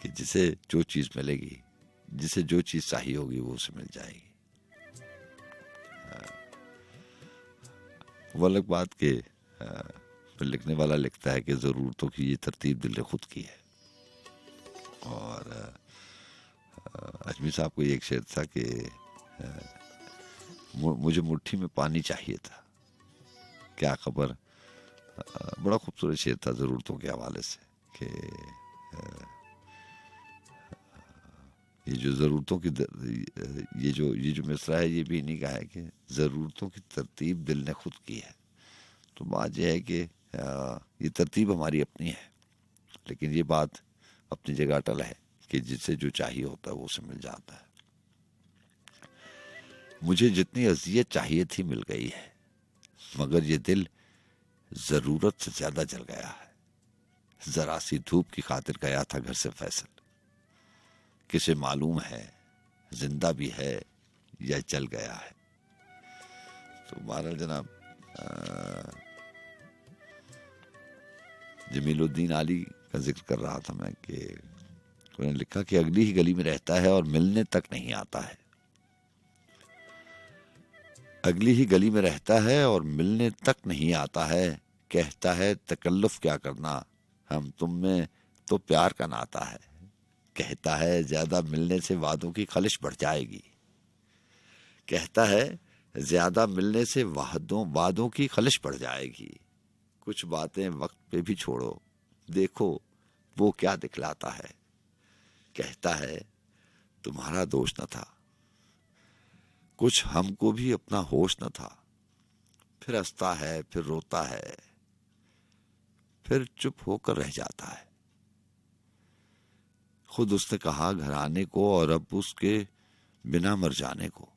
कि जिसे जो चीज मिलेगी, जिसे जो चीज चाहिए होगी वो उसे मिल जाएगी। वो अलग बात के फिर लिखने वाला लिखता है कि जरूरतों की ये तरतीब दिल ने खुद की है। और अजमी साहब को ये एक शेर था कि मुझे मुट्ठी में पानी चाहिए था, क्या खबर। बड़ा खूबसूरत शेर था जरूरतों के हवाले से कि ये जो जरूरतों की ये जो मिसरा है ये भी इन्हीं का है कि जरूरतों की तरतीब दिल ने खुद की है। तो बात यह है कि ये तरतीब हमारी अपनी है, लेकिन ये बात अपनी जगह अटल है कि जिससे जो चाहिए होता है वो उसे मिल जाता है। मुझे जितनी अजियत चाहिए थी मिल गई है, मगर ये दिल जरूरत से ज्यादा जल गया है। जरा सी धूप की खातिर गया था घर से फैसल, किसे मालूम है जिंदा भी है या जल गया है। तो बहरहाल जनाब जमीलुद्दीन आली का जिक्र कर रहा था मैं कि उन्होंने लिखा कि अगली ही गली में रहता है और मिलने तक नहीं आता है। अगली ही गली में रहता है और मिलने तक नहीं आता है। कहता है तकल्लुफ क्या करना, हम तुम में तो प्यार का नाता है। कहता है ज्यादा मिलने से वादों की खलिश बढ़ जाएगी। कहता है ज्यादा मिलने से वादों की खलिश बढ़ जाएगी। कुछ बातें वक्त पे भी छोड़ो, देखो वो क्या दिखलाता है। कहता है तुम्हारा दोष न था, कुछ हमको भी अपना होश न था। फिर हंसता है, फिर रोता है, फिर चुप होकर रह जाता है। खुद उसने कहा घर आने को और अब उसके बिना मर जाने को।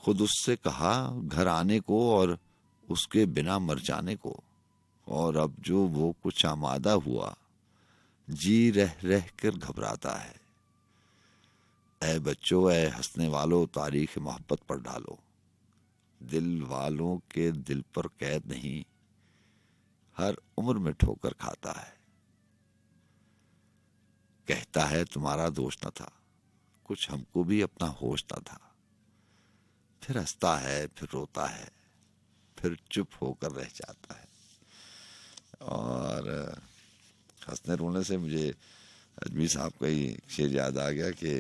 खुद उससे कहा घर आने को और उसके बिना मर जाने को। और अब जो वो कुछ आमादा हुआ, जी रह रह कर घबराता है। ऐ बच्चों, ऐ हंसने वालों, तारीख मोहब्बत पर डालो। दिल वालों के दिल पर कैद नहीं, हर उम्र में ठोकर खाता है। कहता है तुम्हारा दोष न था, कुछ हमको भी अपना होश न था। फिर हंसता है, फिर रोता है, फिर चुप होकर रह जाता है। और हंसने रोने से मुझे अजमी साहब का ही शेर याद आ गया कि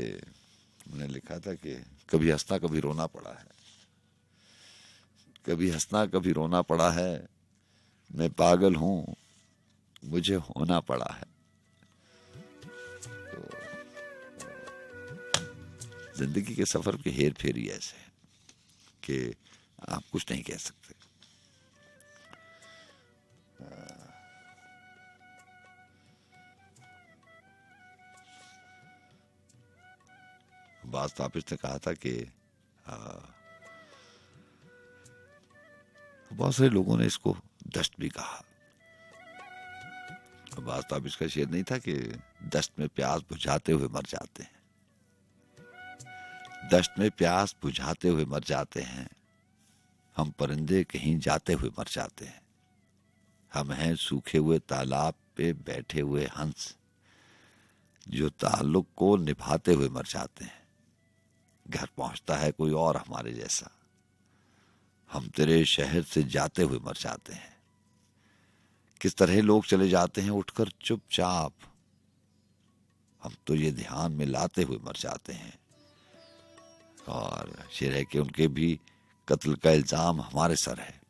उन्होंने लिखा था कि कभी हंसना कभी रोना पड़ा है, कभी हंसना कभी रोना पड़ा है। मैं पागल हूं, मुझे होना पड़ा है। तो जिंदगी के सफर के हेर फेर ही ऐसे है कि आप कुछ नहीं कह सकते। बाज ताबिश ने कहा था कि बहुत सारे लोगों ने इसको दस्त भी कहा। बाज ताबिश का शेर नहीं था कि दस्त में प्यास बुझाते हुए मर जाते हैं। दस्त में प्यास बुझाते हुए मर जाते हैं हम, परिंदे कहीं जाते हुए मर जाते हैं। हम हैं सूखे हुए तालाब पे बैठे हुए हंस, जो ताल्लुक को निभाते हुए मर जाते हैं। घर पहुंचता है कोई और हमारे जैसा, हम तेरे शहर से जाते हुए मर जाते हैं। किस तरह लोग चले जाते हैं उठकर चुपचाप, हम तो ये ध्यान में लाते हुए मर जाते हैं। और शेर है कि उनके भी कत्ल का इल्जाम हमारे सर है।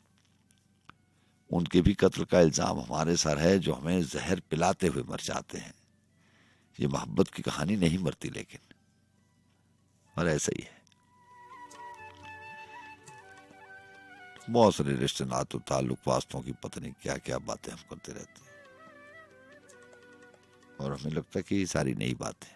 उनके भी कत्ल का इल्जाम हमारे सर है जो हमें जहर पिलाते हुए मर जाते हैं। ये मोहब्बत की कहानी नहीं मरती लेकिन, और ऐसा ही है। बहुत सारे रिश्ते नातों ताल्लुक वास्तों की पता नहीं क्या क्या बातें हम करते रहते हैं, और हमें लगता है कि ये सारी नई बातें,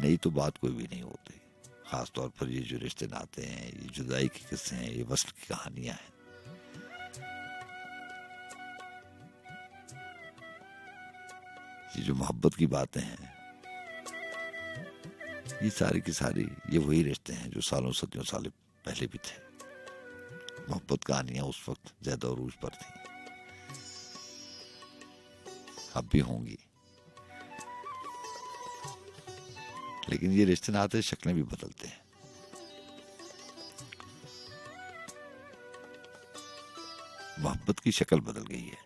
नई तो बात कोई भी नहीं होती। खास तौर पर ये जो रिश्ते नाते हैं, ये जुदाई के किस्से हैं, ये वस्ल की कहानियां हैं, ये जो मोहब्बत की बातें हैं, ये सारी की सारी ये वही रिश्ते हैं जो सालों सदियों साल पहले भी थे। मोहब्बत कहानियां उस वक्त ज्यादा अरूज पर थी, अब भी होंगी, लेकिन ये रिश्ते नाते शक्लें भी बदलते हैं। मोहब्बत की शक्ल बदल गई है।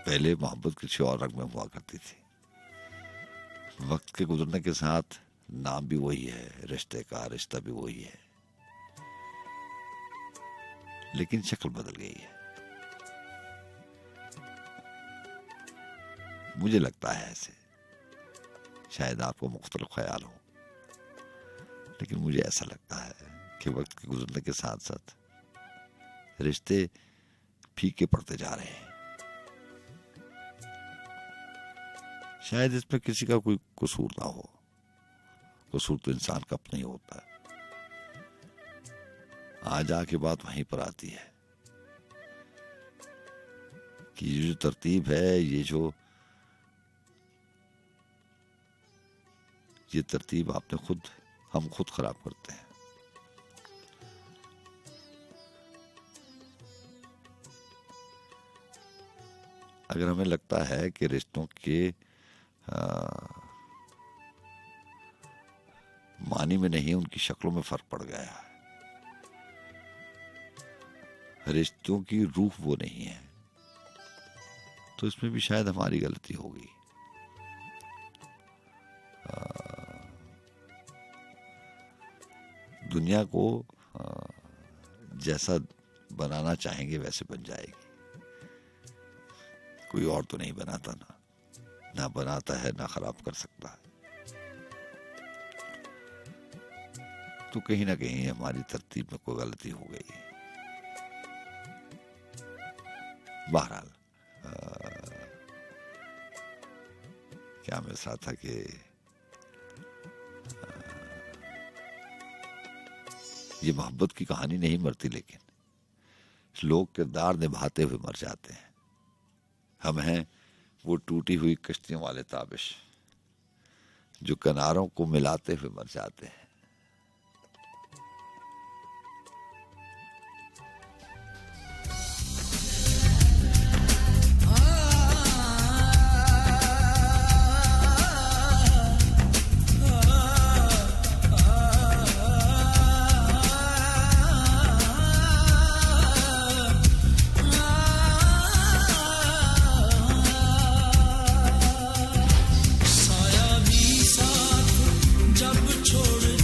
पहले मोहब्बत किसी और रंग में हुआ करती थी, वक्त के गुजरने के साथ नाम भी वही है, रिश्ते का रिश्ता भी वही है, लेकिन शक्ल बदल गई है। मुझे लगता है ऐसे, शायद आपको मुख्तलिफ ख्याल हो, लेकिन मुझे ऐसा लगता है कि वक्त के गुजरने के साथ साथ रिश्ते फीके पड़ते जा रहे हैं। शायद इसमें किसी का कोई कसूर ना हो, कसूर तो इंसान का अपना ही होता है। आज आके बात वहीं पर आती है कि ये जो तरतीब है, ये तरतीब हम खुद खराब करते हैं। अगर हमें लगता है कि रिश्तों के मानी में नहीं, उनकी शक्लों में फर्क पड़ गया है, रिश्तों की रूह वो नहीं है, तो इसमें भी शायद हमारी गलती होगी। दुनिया को जैसा बनाना चाहेंगे वैसे बन जाएगी, कोई और तो नहीं बनाता, ना बनाता है, ना खराब कर सकता है। तो कहीं ना कहीं हमारी तरतीब में कोई गलती हो गई। बहरहाल क्या मैं रहा था कि ये मोहब्बत की कहानी नहीं मरती, लेकिन लोग किरदार निभाते हुए मर जाते हैं। हम हैं वो टूटी हुई कश्तियों वाले ताबिश जो किनारों को मिलाते हुए मर जाते हैं। साया भी साथ जब छोड़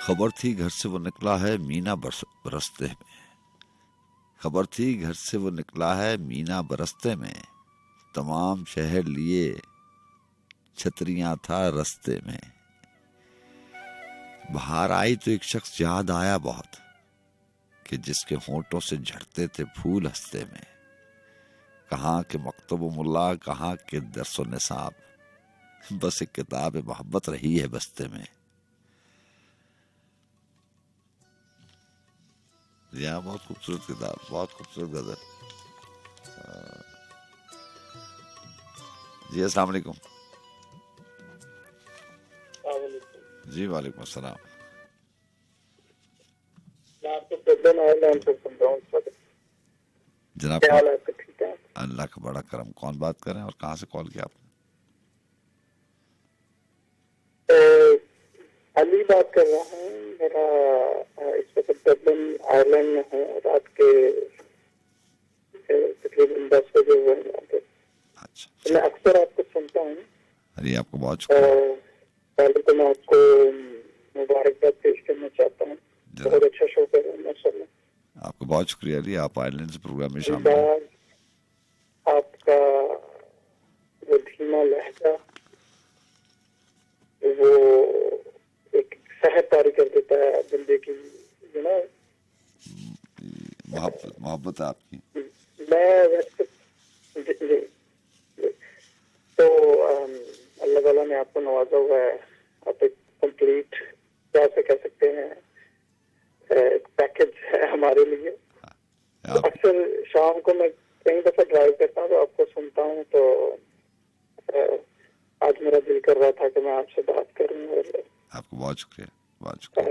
खबर थी घर से वो निकला है मीना बरसते में, खबर थी घर से वो निकला है मीना बरसते में, तमाम शहर लिए छतरियां था रस्ते में। बाहर आई तो एक शख्स याद आया बहुत, कि जिसके होंठों से झड़ते थे फूल हंसते में। कहाँ के मकतब मुल्ला, कहाँ के दरसो निसाब, बस एक किताब मोहब्बत रही है बस्ते में। यहाँ बहुत खूबसूरत किताब, बहुत खूबसूरत गजल। जी अस्सलाम वालेकुम। जी वालेकुम अस्सलाम। मैं आपको प्रॉब्लम आयरलैंड से सुन रहा हूँ इस वक्त। जनाब क्या हाल है आपका? ठीक है, अल्लाह का बड़ा करम। कौन बात कर रहे हैं और कहाँ से कॉल किया आपने? अली बात कर रहा हूँ। मेरा इस वक्त प्रॉब्लम आयरलैंड में है। रात के तकरीबन 10 बजे हुए हैं यहाँ पे। अच्छा, तो मैं अक्सर आपको सुनता हूँ। अरे आपको बहुत शुक्रिया। पहले तो मैं आपको मुबारकबाद पेश करना चाहता हूँ। बहुत अच्छा शो कर रहे हैं माशाल्लाह। आपको बहुत शुक्रिया अली, आप आयरलैंड से प्रोग्राम में शामिल हैं। आपका वो धीमा लहजा वो एक सहर तारी कर देता है बंदे की, यू नो। मोहब्बत है आपकी। मैं वैसे तो अल्लाह ताला ने आपको नवाजा हुआ है। आप एक कंप्लीट, क्या से कह सकते हैं, एक पैकेज है हमारे लिए। अक्सर शाम को मैं कई दफा ड्राइव करता हूँ तो आपको सुनता हूँ, तो आज मेरा दिल कर रहा था कि मैं आपसे बात करूँ। और आपको बहुत शुक्रिया, बहुत शुक्रिया।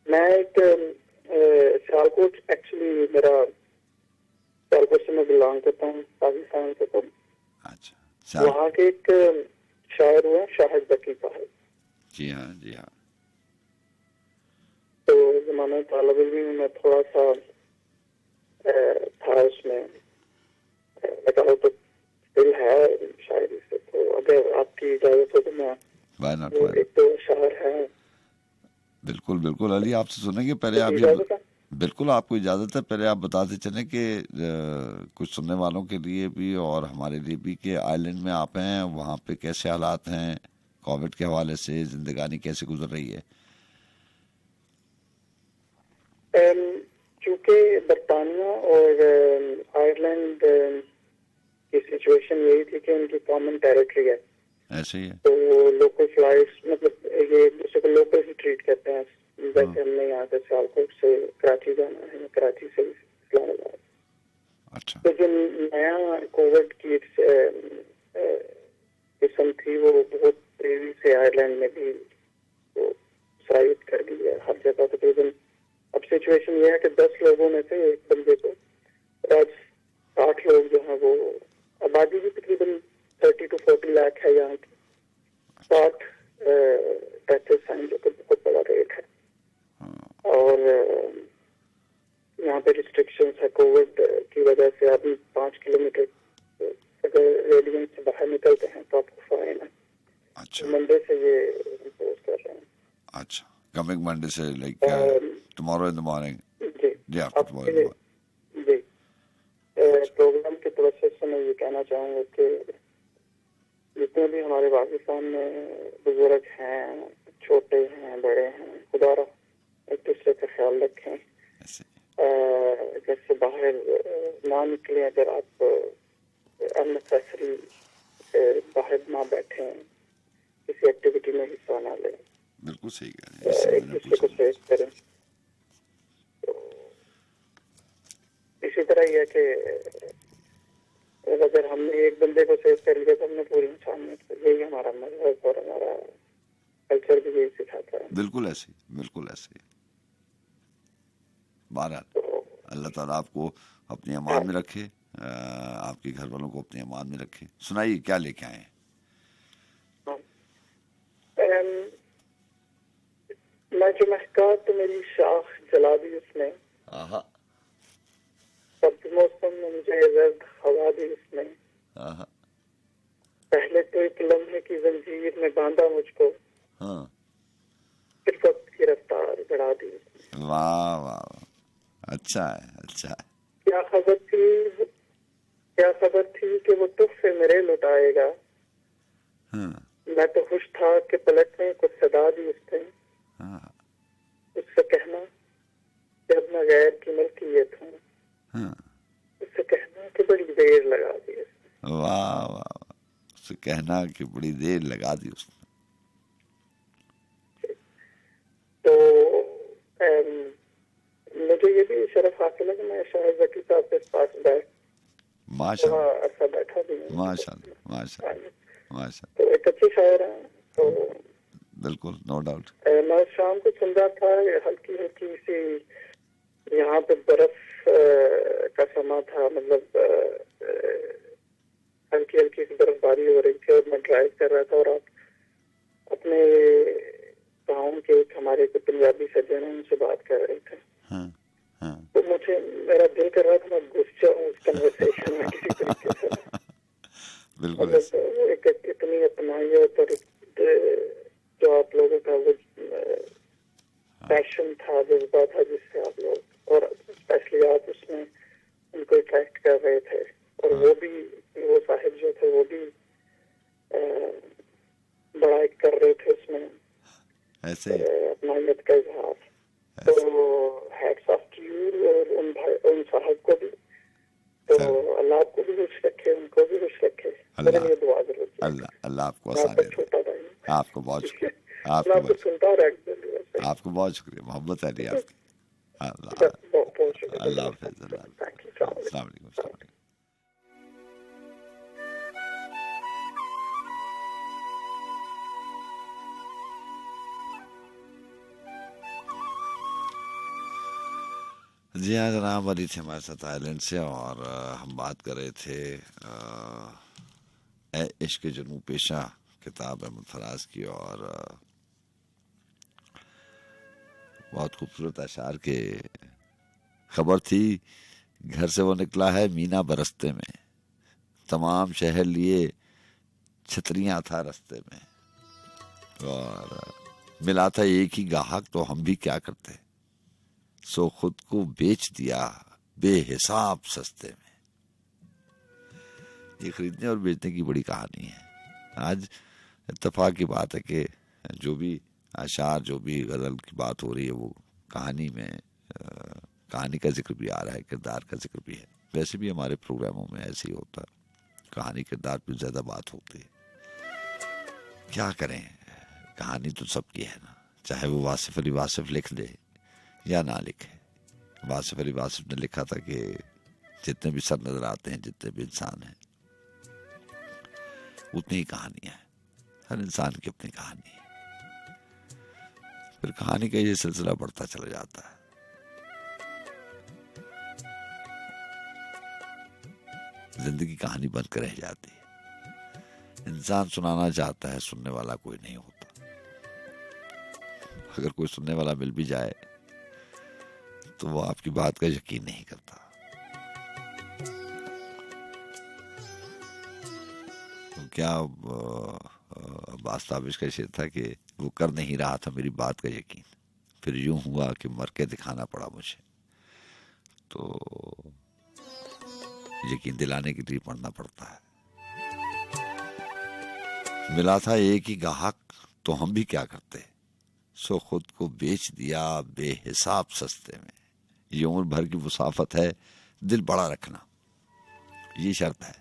मैं एक सियालकोट, एक्चुअली मेरा सियालकोट से मैं बिलोंग करता हूँ, पाकिस्तान से। तो अच्छा, वहाँ के एक शायर हुए शाहिद बकी साहब। जी हाँ, जी हाँ। तो जमाना तालब इल्मी में मैं थोड़ा सा था उसमें लगा, तो दिल है शायरी से। तो अगर आपकी इजाजत हो तो मैं वो एक तो शायर है। बिल्कुल बिल्कुल अली, आपसे सुनेंगे। पहले आप ये, बिल्कुल आपको इजाजत है। पहले आप बताते चलें कि कुछ सुनने वालों के लिए भी और हमारे लिए भी कि आइलैंड में आप हैं, वहाँ पे कैसे हालात हैं, कोविड के हवाले से जिंदगानी कैसे गुजर रही है? चूंकि बरतानिया और आयरलैंड की सिचुएशन यही थी कि उनकी कॉमन टेरिटरी है, ऐसे ही है। तो लोकल फ्लाइट्स, मतलब ये एक दूसरे को लोकल ही ट्रीट करते हैं। जैसे हमने यहाँ से सियालकोट से कराची जाना है, कराची से इस्लामाबाद। अच्छा। तो जो नया कोविड की किस्म थी वो बहुत तेजी से आयरलैंड में भी वो सरायत कर दी है हर जगह तकरीबन। अब सिचुएशन ये है कि 10 लोगों में से एक बंदे को आज 60 लोग जो हैं, वो आबादी भी तकरीबन 30 to 40 लाख है यहाँ की। 60 डेथ्स हैं, जो कि बहुत बड़ा रेट है। और यहाँ पे रिस्ट्रिक्शंस है कोविड की वजह से। अभी 5 किलोमीटर अगर रेडियंस से बाहर निकलते हैं तो आपको फाइन है। अच्छा। मंडे से ये इम्पोज कर रहे हैं। अच्छा, कमिंग मंडे से, like tomorrow in the morning. जी आफ्टर टुमारो। जी, प्रोग्राम के तवज्जो से मैं ये कहना चाहूँगा कि जितने भी हमारे पाकिस्तान में बुजुर्ग हैं, छोटे हैं, बड़े हैं, खुदारा एक दूसरे का ख्याल रखें। घर से बाहर ना निकले। अगर आप अननेसेसरी बाहर ना बैठें, किसी एक्टिविटी में हिस्सा ना लें। बिल्कुल सही कह रहे हैं। एक दूसरे को सेव करें। तो इसी तरह यह कि अगर हमने एक बंदे को सेव कर लिया तो हमने पूरी इंसानियत। यही हमारा मजहब और हमारा कल्चर भी यही सिखाता है। बिल्कुल ऐसे, बिल्कुल ऐसे। बहरहाल अल्लाह ताला आपको अपनी अमान में रखे, आपके घर वालों को अपनी अमान में रखे। सुनाइए, क्या लेके आए हैं? मैं जो महका तो मेरी शाख जला दी उसने, सब मौसम में मुझे जर्द हवा दी उसने, पहले तो एक लम्हे की जंजीर में बांधा मुझको, हाँ, फिर वक्त की रफ्तार बढ़ा दी। वाह वाह वाह, अच्छा है, अच्छा है। क्या खबर थी कि वो तुझसे मेरे लुटाएगा। हाँ, मैं तो खुश था कि पलटने को सदा दी उसने। हाँ, उससे कहना कि अब मैं गैर की मलकियत हूँ। हाँ, उससे कहना कि बड़ी देर लगा दी उसने। वाह वाह, उससे कहना कि बड़ी देर लगा दी उसने। तो मुझे ये भी शरफ हासिल है कि मैं शाहिद जकी साहब के पास माशाल्लाह, अरसा बैठा भी हूँ। माशाल्लाह, माशाल्लाह, माशाल्लाह, तो एक अच्छी शायर है। तो बिल्कुल, नो डाउट। मैं शाम को सुन रहा था, हल्की हल्की सी यहाँ पे बर्फ का समा था, मतलब हल्की हल्की सी बर्फबारी हो रही थी और मैं ड्राइव कर रहा था और आप अपने गाँव के एक हमारे को पंजाबी सज्जन हैं, उनसे बात कर रहे थे। हाँ, हाँ, तो मुझे मेरा दिल कर रहा था मैं घुस जाऊँ उस कन्वर्सेशन में किसी तरीके से। बिल्कुल मतलब ऐसे। वो एक इतनी अपनाइयत और जो आप लोगों का वो पैशन था, जज्बा था, जिससे आप लोग और स्पेशली आप उसमें उनको अट्रैक्ट कर रहे थे। और वो भी, वो साहिब जो थे वो भी बड़ा एक कर रहे थे उसमें ऐसे ही। अपनाइयत का इजहार। तो हैट्स ऑफ टू यू और उन साहब को भी। तो अल्लाह आपको भी खुश रखे, उनको भी खुश रखे। मेरे लिए दुआ जरूर कीजिए। अल्लाह आपको मैं आसानी आपका छोटा भाई हूँ। आपको बहुत शुक्रिया, मैं आपको सुनता रहा, आपको बहुत शुक्रिया, मोहब्बत है आपकी। बहुत बहुत शुक्रिया। अल्लाह हाफ़िज़, अल्लाह हाफ़िज़। Thank you. अस्सलाम वालेकुम, अस्सलाम वालेकुम। जी हाँ, जनाब अली थे हमारे साथ आयरलैंड से और हम बात कर रहे थे ए इश्क जुनू पेशा किताब अहमद फराज की और बहुत खूबसूरत अशार के खबर थी। घर से वो निकला है मीना बरसते में, तमाम शहर लिए छतरियां था रस्ते में, और मिला था एक ही गाहक तो हम भी क्या करते, सो खुद को बेच दिया बेहिसाब सस्ते में। ये खरीदने और बेचने की बड़ी कहानी है। आज इत्तेफाक की बात है कि जो भी अशार, जो भी गज़ल की बात हो रही है, वो कहानी में कहानी का जिक्र भी आ रहा है, किरदार का जिक्र भी है। वैसे भी हमारे प्रोग्रामों में ऐसे ही होता है, कहानी किरदार पे ज़्यादा बात होती है। क्या करें, कहानी तो सबकी है ना, चाहे वो वासिफ अली वासिफ लिख दे या ना लिखे। वासिफ अली वासिफ ने लिखा था कि जितने भी सर नजर आते हैं, जितने भी इंसान हैं, उतनी ही कहानियां हैं। हर इंसान की अपनी कहानी है। फिर कहानी का ये सिलसिला बढ़ता चला जाता है। जिंदगी कहानी बनकर रह जाती है। इंसान सुनाना चाहता है, सुनने वाला कोई नहीं होता। अगर कोई सुनने वाला मिल भी जाए तो वो आपकी बात का यकीन नहीं करता। तो क्या अब्बास ताबिश का शेर था कि वो कर नहीं रहा था मेरी बात का यकीन, फिर यूं हुआ कि मर के दिखाना पड़ा मुझे। तो यकीन दिलाने के लिए पढ़ना पड़ता है। मिला था एक ही गाहक तो हम भी क्या करते, सो खुद को बेच दिया बेहिसाब सस्ते में। ये उम्र भर की मुसाफत है, दिल बड़ा रखना, ये शर्त है।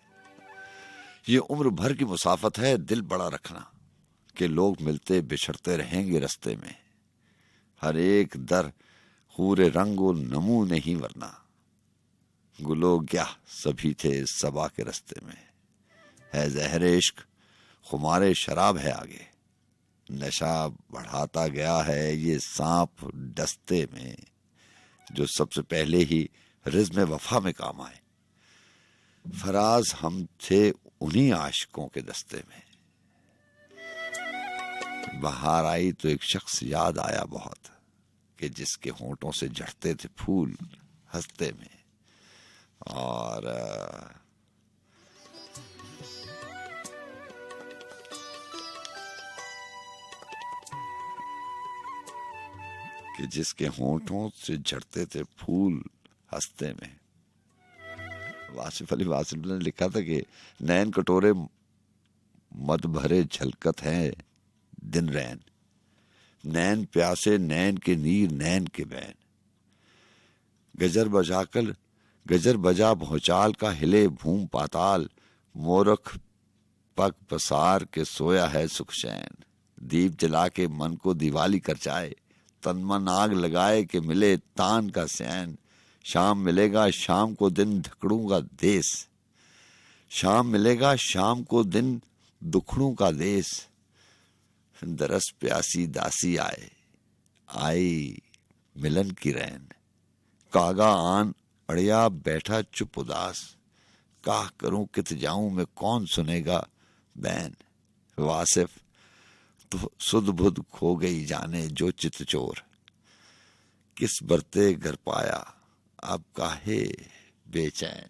ये उम्र भर की मुसाफत है, दिल बड़ा रखना, कि लोग मिलते बिछड़ते रहेंगे रस्ते में। हर एक दर हूरे रंगो नमू नहीं वरना, गुलो क्या सभी थे सबा के रस्ते में। है जहर इश्क खुमारे शराब है आगे, नशा बढ़ाता गया है ये सांप दस्ते में, जो सबसे पहले ही रिज़्म वफा में काम आए। फराज हम थे उन्हीं आशिकों के दस्ते में। बाहर आई तो एक शख्स याद आया बहुत, कि जिसके होंठों से झड़ते थे फूल हंसते में। और कि जिसके होंठों से झड़ते थे फूल हंसते में। वासिफ अली वासिफ ने लिखा था कि नैन कटोरे मद भरे झलकत हैं दिन रैन, नैन प्यासे नैन के नीर नैन के बैन। गजर बजा भौचाल का हिले भूम पाताल, मोरख पग पसार के सोया है सुखचैन। दीप जला के मन को दिवाली कर जाए, तन मन आग लगाए के मिले तान का सैन। शाम मिलेगा शाम को दिन ढकड़ूंगा देश, शाम मिलेगा शाम को दिन दुखड़ों का देश। दरस प्यासी दासी आई मिलन की रैन। कागा आन अड़िया बैठा चुप उदास, काह करूं कित जाऊं मैं कौन सुनेगा बैन। वासिफ तो सुध बुध खो गई जाने जो चित चोर, किस बरते घर पाया अब काहे बेचैन।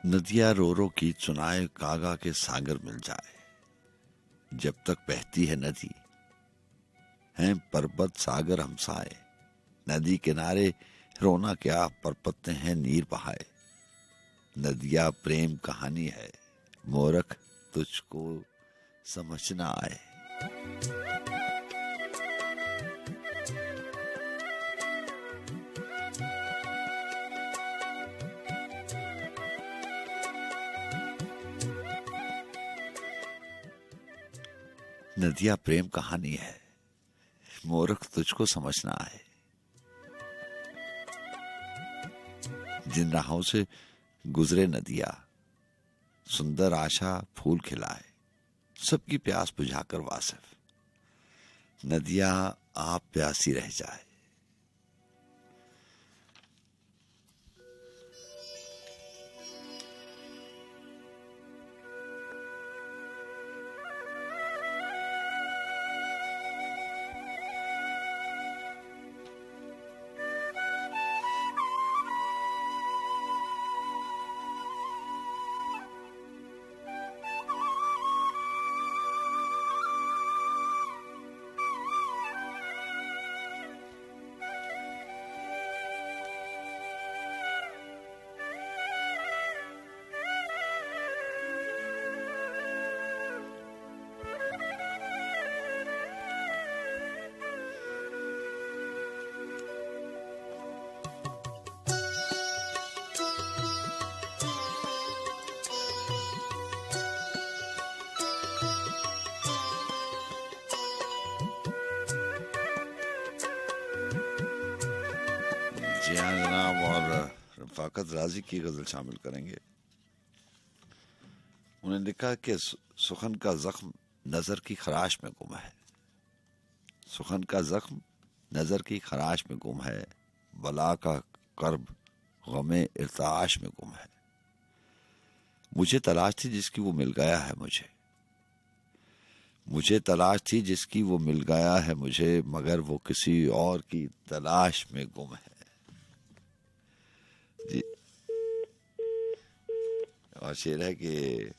नदियां रो रो की चुनाए कागा के सागर मिल जाए। जब तक बहती है नदी हैं पर्वत सागर हमसाए। नदी किनारे रोना क्या परपत्ते हैं नीर बहाए। नदियां प्रेम कहानी है मूर्ख तुझको समझ ना आए। नदियां प्रेम कहानी है मूर्ख तुझको समझ ना आए। जिन राहों से गुजरे नदियां सुंदर आशा फूल खिलाए। सबकी प्यास बुझाकर वासिफ नदियां आप प्यासी रह जाए। जी हाँ जनाब, और रफाकत राजी की गजल शामिल करेंगे। उन्हें लिखा कि सुखन का जख्म नजर की खराश में गुम है। सुखन का जख्म नजर की खराश में गुम है। बला का कर्ब गमे इर्ताश में गुम है। मुझे तलाश थी जिसकी वो मिल गया है मुझे। मुझे तलाश थी जिसकी वो मिल गया है मुझे, मगर वो किसी और की तलाश में गुम है। जी और शेर है कि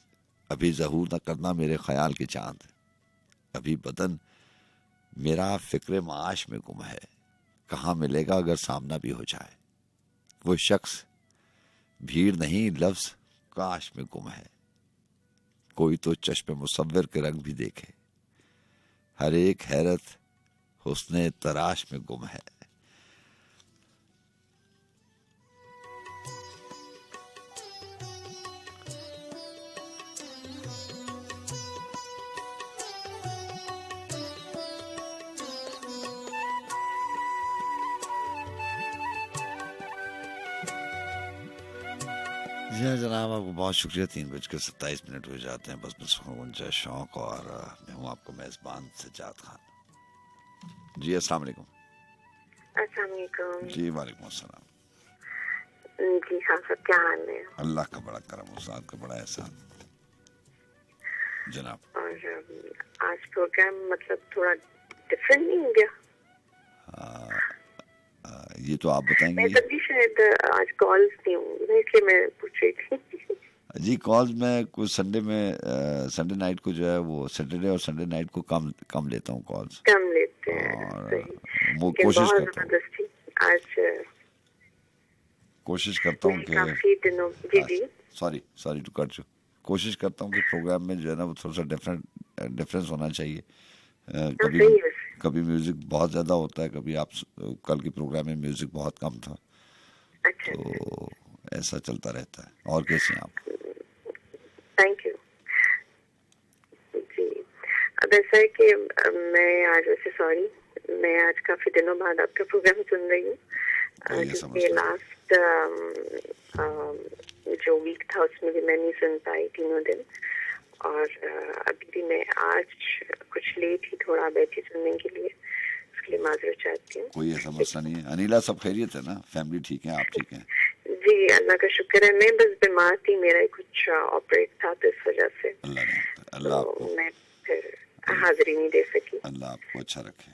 अभी ज़हूर न करना मेरे ख्याल के चांद। अभी बदन मेरा फिक्र माश में गुम है। कहाँ मिलेगा अगर सामना भी हो जाए। वो शख्स भीड़ नहीं लफ्ज काश में गुम है। कोई तो चश्मे मुसव्विर के रंग भी देखे। हर एक हैरत हुस्ने तराश में गुम है। जी हाँ जनाब, आपको बहुत शुक्रिया। 3:27 हो जाते हैं। बस गुंजा शौक और मैं हूँ आपको मेजबान सज्जाद खान। जी अस्सलाम वालेकुम। अस्सलाम वालेकुम। जी वालेकुम अस्सलाम। जी हाँ सब क्या हाल है? अल्लाह का बड़ा करम, उस्ताद का बड़ा एहसान जनाब। और आज प्रोग्राम मतलब थोड़ा डिफरेंट नहीं हो गया? ये तो आप बताएंगे। मैं तभी शायद आज कॉल्स नहीं हूँ इसलिए मैं पूछ रही थी। जी कॉल्स में कुछ संडे में संडे नाइट को जो है वो सैटरडे और संडे नाइट को कम लेता हूँ कॉल्स। कम लेते हैं और वो कोशिश करता हूँ। आज कोशिश करता हूँ कि काफी दिनों जी सॉरी टू कट यू। कोशिश करता हूँ कि प्रोग्राम में जो है ना वो थोड़ा सा डिफरेंस होना चाहिए। कभी म्यूजिक बहुत ज्यादा होता है, कभी आप कल के प्रोग्राम में म्यूजिक बहुत कम था। अच्छा, तो ऐसा चलता रहता है। और कैसे हैं आप? थैंक यू जी। अब ऐसा है कि मैं आज वैसे सॉरी मैं आज काफी दिनों बाद आपका प्रोग्राम सुन रही हूँ क्योंकि लास्ट जो वीक था उसमें भी मैं नहीं सुन पाई तीनों दिन। और अभी भी मैं आज कुछ लेट ही थोड़ा बैठी सुनने के लिए, उसके लिए माजूर चाहती हूँ। कोई ऐसा मसला नहीं है। अनिला सब खैरियत है ना? फैमिली ठीक है? आप ठीक हैं? जी अल्लाह का शुक्र है। मैं बस बीमार थी, मेरा कुछ ऑपरेट था तो इस वजह से अल्लाह तो मैं फिर हाजिरी नहीं दे सकी। अल्लाह आपको अच्छा रखे।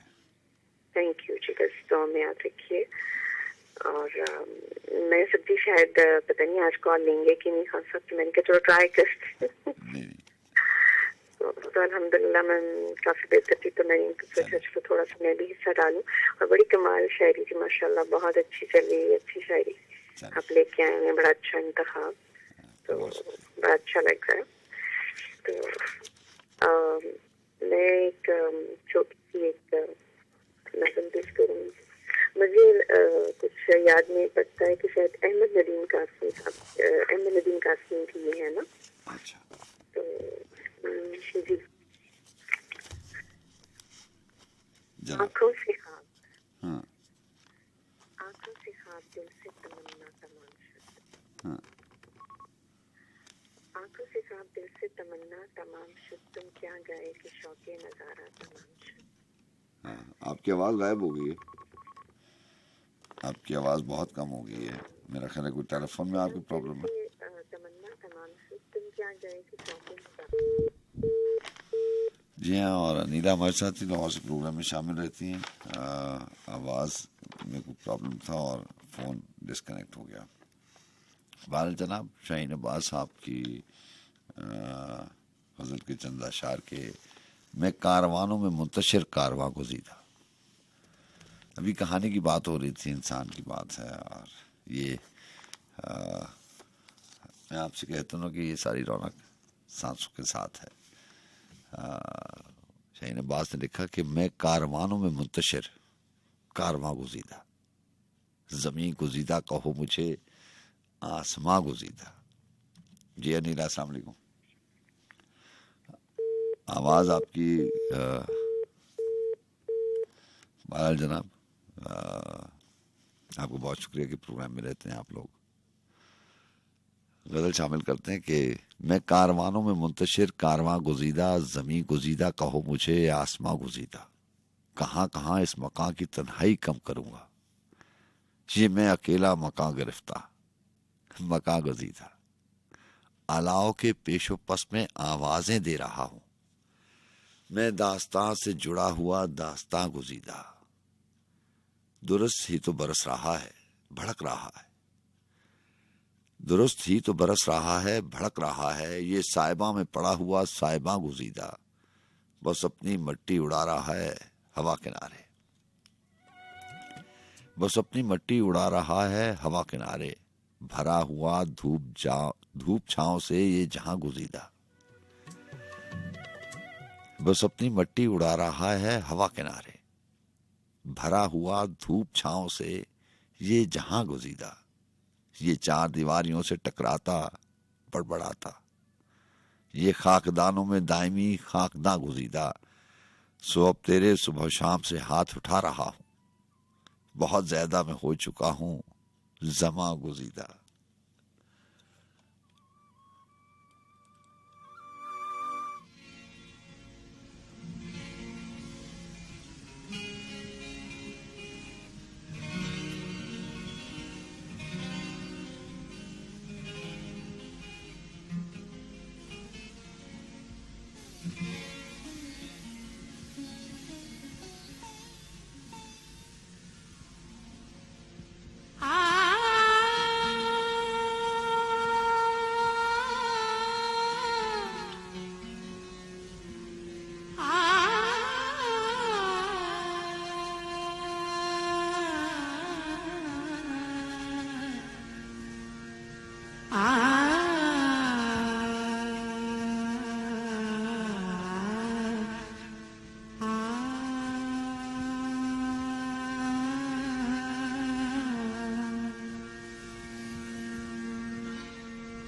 थैंक यू जी, बस दुआ में याद रखिए। और मैं सब्जी शायद पता नहीं आज कॉल लेंगे कि नहीं खा सकती, मैंने कहा चलो ट्राई करते। तो अल्हम्दुलिल्लाह मैं काफी बेहतर थी, तो मैंने सोचा चलो थोड़ा सा मैं भी हिस्सा डालूं। और बड़ी कमाल शायरी थी माशाल्लाह, बहुत अच्छी चली, अच्छी शायरी आप लेके आए हैं, बड़ा अच्छा इंतखाब, तो बड़ा अच्छा लग रहा है। तो मैं एक छोटी सी एक नज़म पेश करूँगी। मुझे कुछ याद नहीं पड़ता है कि शायद अहमद नदीम कासमी की ये है ना। अच्छा। तो जी, आँखों से ख्वाब, आँखों से ख्वाब, दिल से तमन्ना तमाम शुद, आँखों से ख्वाब, दिल से तमन्ना तमाम शुद, तुम क्या गाए कि शौके नजारा तमाम शुद। आपकी आवाज गायब हो गई है, आपकी आवाज बहुत कम हो गई है, मेरा ख्याल है कोई टेलीफोन में आपकी प्रॉब्लम है। तमन्ना तमाम शुद, तुम क्या गाए कि शौके नजारा। जी हाँ, और अनीला हमारे साथ ही लोगों से प्रोग्राम में शामिल रहती हैं। आवाज़ में कोई प्रॉब्लम था और फ़ोन डिस्कनेक्ट हो गया। बहरहाल जनाब, शाहीन अब्बास साहब की गज़ल के चंद अशार के मैं कारवानों में मुंतशिर कारवां गुज़ीदा। अभी कहानी की बात हो रही थी, इंसान की बात है, और ये मैं आपसे कहता हूँ कि ये सारी रौनक सांसों के साथ है। शाहीन अब्बास ने लिखा कि मैं कारवानों में मुंतशिर कारवां गुज़ीदा, ज़मीं गुज़ीदा कहो मुझे आसमां गुज़ीदा। जी अनीला, अस्सलाम वालेकुम। आवाज़ आपकी बहरहाल जनाब, आपको बहुत शुक्रिया कि प्रोग्राम में रहते हैं आप लोग। गज़ल शामिल करते हैं कि मैं कारवानों में मुंतशिर कारवां गुज़ीदा, ज़मीं गुज़ीदा कहो मुझे आसमां गुज़ीदा, कहाँ कहाँ इस मकां की तन्हाई कम करूँगा, ये मैं अकेला मकां गिरफ्ता मकां गुज़ीदा, अलाव के पेशो पस में आवाज़ें दे रहा हूँ, मैं दास्तां से जुड़ा हुआ दास्तां गुज़ीदा, दुरुस्त ही तो बरस रहा है भड़क रहा है, दुरुस्त ही तो बरस रहा है भड़क रहा है, ये साइबा में पड़ा हुआ साइबा गुज़ीदा, बस अपनी मट्टी उड़ा रहा है हवा किनारे, बस अपनी मट्टी उड़ा रहा है हवा किनारे, भरा हुआ धूप छांव से ये जहां गुज़ीदा, बस अपनी मट्टी उड़ा रहा है हवा किनारे, भरा हुआ धूप छांव से ये जहां गुज़ीदा, ये चार दीवारियों से टकराता बड़बड़ाता, ये खाकदानों में दायमी खाकदा गुज़ीदा, सो अब तेरे सुबह शाम से हाथ उठा रहा हूँ, बहुत ज्यादा मैं हो चुका हूँ ज़मा गुज़ीदा।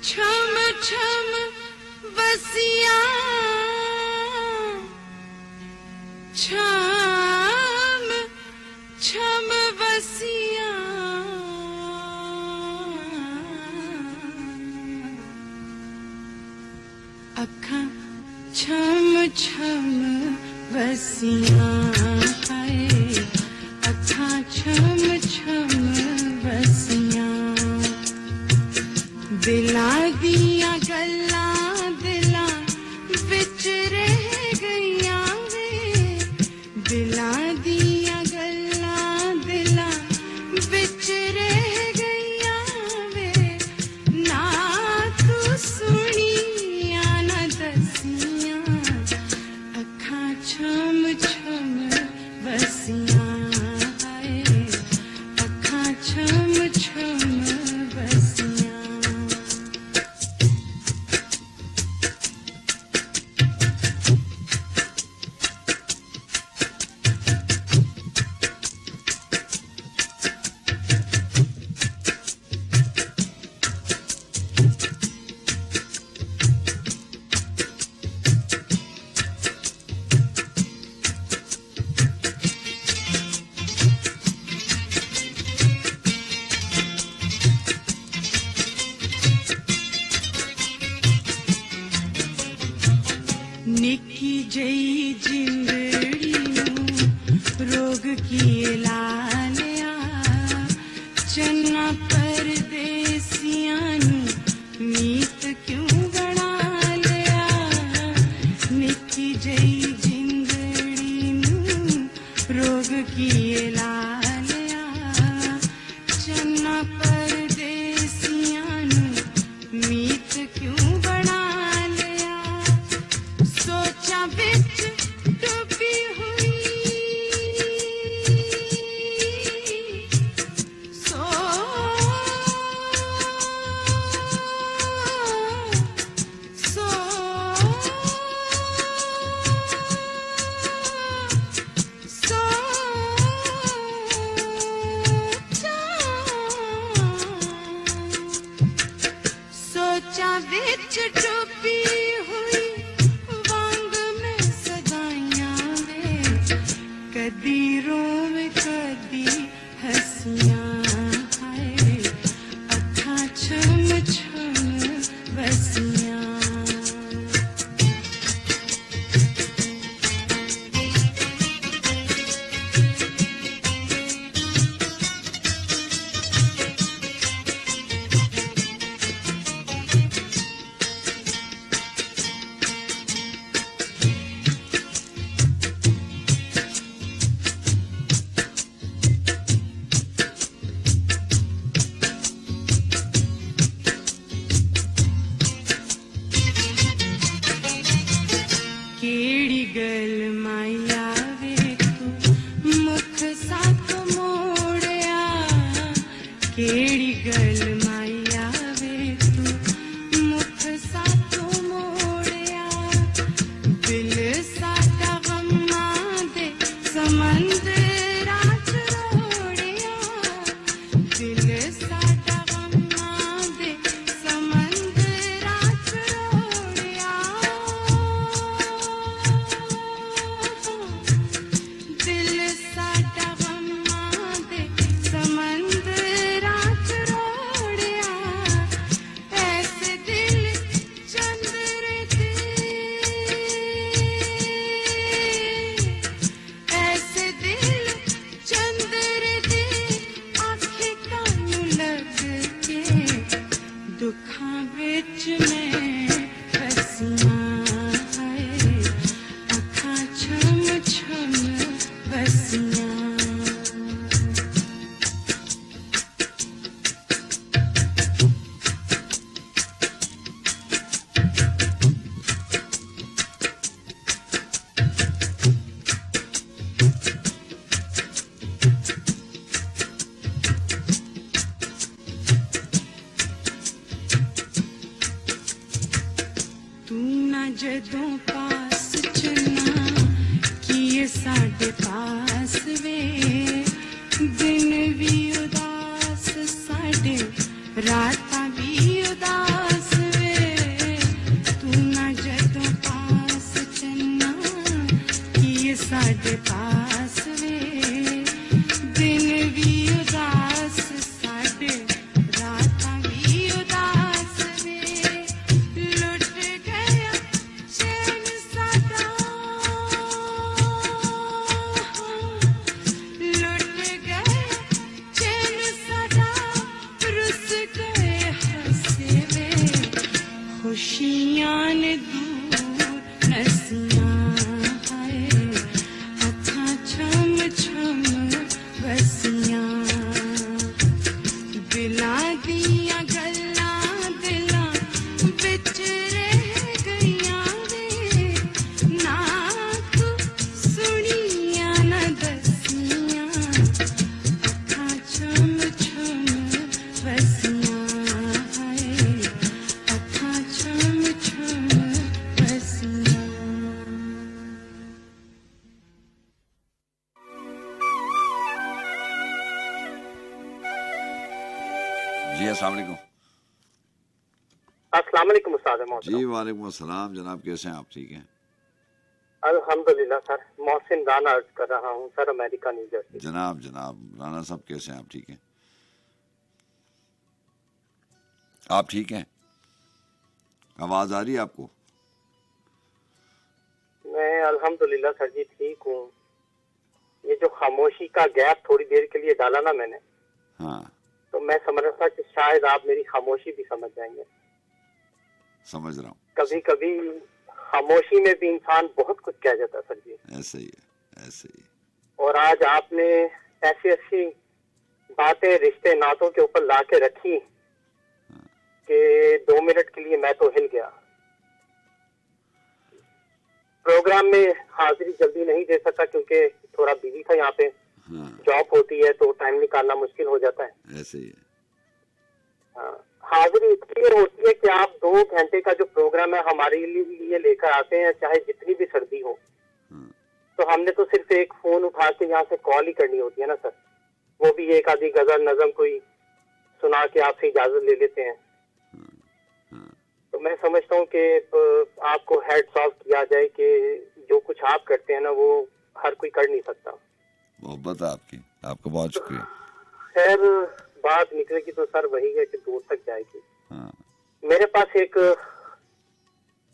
छम छम बसिया छम छम बसिया अखा छम छम बसिया हाय अखा छम छम बसिया दिला दिया गल्ला दिला बिच रह गईया वे दिला दिया गल्ला दिला बिच रह जई जिंदड़ी रोग किए लालिया चन्ना परदेसियां नीत क्यों बना लिया निकी जई जिंदड़ी रोग किए लालिया चन्ना परदेसियां मीत क्यों बना लिया सोचा बिच डूबी हुई सोचा बिच डूबी हुई वांग में सदाइयां वे कदी रोवे कदी हंसियां हाय अखां छम छम बसियां केड़ी गल माया वे तू मुख साथ मोड़या केड़ी गल माया वे तू मुख साथ मोड़या दिल साडा गमां दे समंदरा च रोड़या दिल साडा गमां दे समंदरा च रोड़या दिल साडा गमां दे समंदरा च रोड़या ऐसे दिल चंद्र दे ऐसे दिल चंद्र दे आखे कानू लग के दुखां विच मैं फसियां हाय अखां छम छम बसियां तू ना जदों पास चलना किए साडे पास वे दिन भी उदास साडे रातां भी उदास वे तू ना जदों पास चलना किए साडे पास वे दिन भी उदास साडे रातां भी उदास वे लुट गया चैन साडा लुट गया चैन साडा रुस गए हंसे वे खुशियां ने दूर नसियां हाय अखां छम छम बसियां दिलां दियां गल्लां दिलां विच रह गईयां वे ना तू सुनियां ना दसियां अखां छम छम बसियां हाय अखां छम छम बसियां जी अस्सलाम वालेकुम। अस्सलाम वालेकुम उस्ताद जी मोहतरम। वालेकुम अस्सलाम जनाब, कैसे हैं आप? ठीक हैं? अल्हम्दुलिल्लाह सर, मोहसिन राना अर्ज कर रहा हूँ सर, अमेरिका न्यू जर्सी। जनाब राना साहब कैसे हैं आप? ठीक हैं? आप ठीक हैं? आवाज आ रही है आपको? मैं अल्हम्दुलिल्लाह सर जी ठीक हूँ। ये जो खामोशी का गैप थोड़ी देर के लिए डाला ना मैंने, हाँ तो मैं समझ रहा था कि शायद आप मेरी खामोशी भी समझ जाएंगे। समझ रहा हूँ। कभी कभी खामोशी में भी इंसान बहुत कुछ कह जाता है सर जी। ऐसे ही है, ऐसे ही। और आज आपने ऐसी ऐसी बातें रिश्ते नातों के ऊपर ला के रखी कि 2 मिनट के लिए मैं तो हिल गया। प्रोग्राम में हाजिरी जल्दी नहीं दे सका क्योंकि थोड़ा बिजी था यहाँ पे। हाँ जॉब होती है तो टाइम निकालना मुश्किल हो जाता है। ऐसे ही है। हाँ, हाजिरी इसलिए होती है कि आप 2 घंटे का जो प्रोग्राम है हमारे लिए लेकर आते हैं, चाहे जितनी भी सर्दी हो। तो हमने तो सिर्फ एक फोन उठा के यहाँ से कॉल ही करनी होती है ना सर, वो भी एक आधी गजल नज़म कोई सुना के आपसे इजाजत ले लेते हैं। तो मैं समझता हूँ कि आपको हेड्स ऑफ किया जाए कि जो कुछ आप करते हैं ना वो हर कोई कर नहीं सकता। मोहब्बत आपकी, आपका बहुत शुक्रिया। खैर बात निकलेगी तो सर वही है कि दूर तक जाएगी। हाँ मेरे पास एक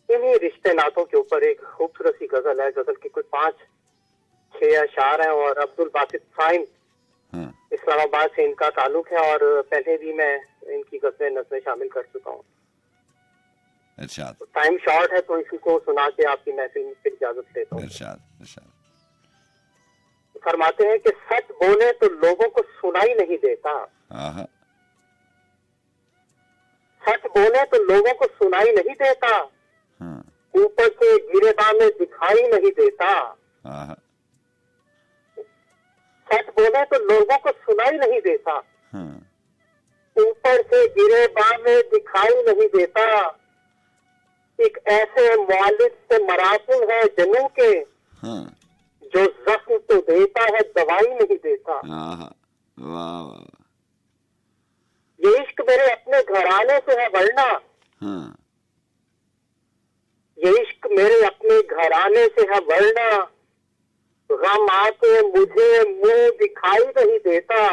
इन्हीं रिश्ते नातों के ऊपर एक खूबसूरत सी गजल है। गजल के कोई 5-6 अशार हैं और अब्दुल बासित साइम इस्लामाबाद से इनका ताल्लुक है और पहले भी मैं इनकी गजलें नज़में शामिल कर चुका हूँ। अच्छा, तो टाइम शॉर्ट है तो इसी को सुना के आपकी महफिल में फिर इजाजत लेता हूँ। फरमाते हैं कि सच बोले तो लोगों को सुनाई नहीं देता, सच बोले तो लोगों को सुनाई नहीं देता, ऊपर से गिरे दाने दिखाई नहीं देता। सच बोले तो लोगों को सुनाई नहीं देता, ऊपर से गिरे दाने दिखाई नहीं देता। एक ऐसे मुआलिज से मरासिम है जनू के, जो जख्म तो देता है दवाई नहीं देता। ये इश्क मेरे अपने घराने से है वरना, ये इश्क मेरे अपने घराने से है वरना, गम आके मुझे मुंह दिखाई नहीं देता।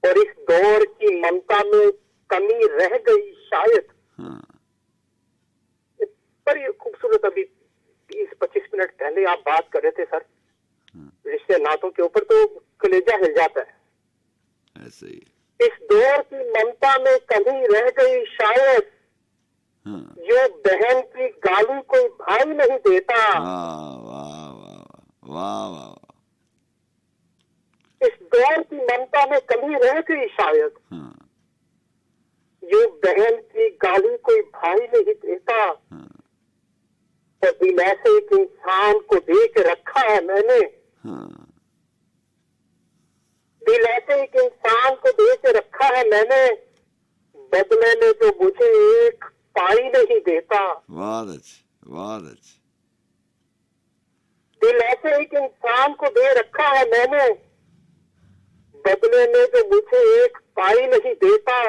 और इस दौर की ममता में कमी रह गई शायद। पर ये खूबसूरत अभी 20-25 मिनट पहले आप बात कर रहे थे सर रिश्ते नातों के ऊपर, तो कलेजा हिल जाता है। ऐसे ही इस दौर की ममता में कमी रह गई शायद, जो बहन की गाली कोई भाई नहीं देता। इस दौर की ममता में कमी रह गई शायद, जो बहन की गाली कोई भाई नहीं देता। और दिल ऐसे एक इंसान को दे के रखा है मैंने, दिल ऐसे एक इंसान को दे के रखा है मैंने, बदले में जो मुझे एक पाई नहीं देता। बहुत अच्छे, बहुत अच्छे। दिल ऐसे एक इंसान को दे रखा है मैंने, बदले में जो मुझे एक पाई नहीं देता।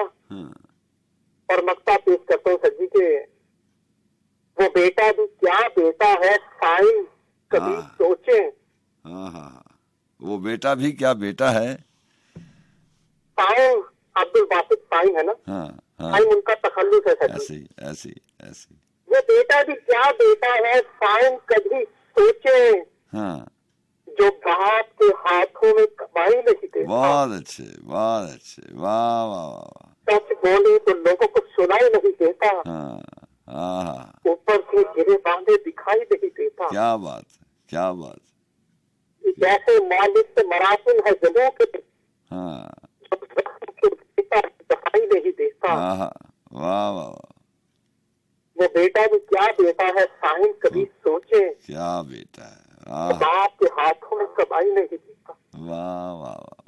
और मक्ता पेश करता हूँ सर जी के, वो बेटा भी क्या बेटा है साईं कभी सोचे। वो बेटा भी क्या बेटा है। साईं अब्दुल बासित साईं है ना, साईं उनका तखल्लुस है सर। ऐसे ऐसे ऐसे वो बेटा भी क्या बेटा है साईं कभी सोचे, जो बाप के हाथों में कमाई नहीं देता। बहुत अच्छे, बहुत अच्छे, वाह वाह वाह। सच बोले तो लोगों को सुनाई नहीं देता, ऊपर से गिरे बांधे दिखाई नहीं देता। क्या बात है, क्या बात। जैसे मालिक से मरासिम है जनों के, दिखाई नहीं देता। वाह वाह। वो बेटा भी क्या बेटा है साईं कभी सोचे, क्या बेटा है। बाप के हाथों में कमाई नहीं देता। वाह वाह वाह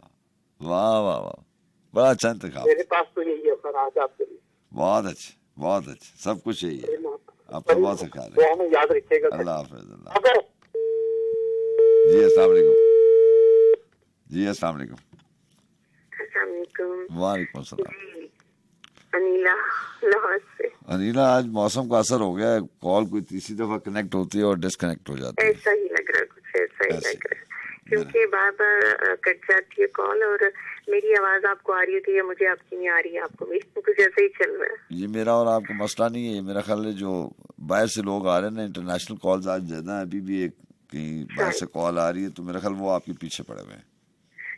वाह वाह वाह, बड़ा अच्छा इंतखाब। मेरे पास तो यही है सर आज आपके लिए। बहुत अच्छे, बहुत अच्छे, सब कुछ यही है। आपका बहुत सा ख्याल है, हमें याद रखिएगा। अल्लाह हाफ़िज़। जी अस्सलाम वालेकुम। जी अस्सलाम वालेकुम। वालेकुम सलाम। अनीला लाहौर से। अनीला, आज मौसम का असर हो गया है, कॉल कोई तीसरी दफा कनेक्ट होती है और डिस्कनेक्ट हो जाती है। ऐसा ही लग रहा है, कुछ ऐसा ही लग रहा है। क्योंकि बार बार कट जाती है कॉल और मेरी आवाज आपको आ रही होती है, मुझे आपकी नहीं आ रही है, आपको मेरी, कुछ ऐसे ही चल रहा है। ये मेरा और आपका मसला नहीं है, ये मेरा ख्याल है जो बाहर से लोग आ रहे हैं ना, इंटरनेशनल कॉल्स आज ज्यादा, अभी भी एक कहीं बाहर से कॉल आ रही है तो मेरा ख्याल वो आपके पीछे पड़े हुए हैं।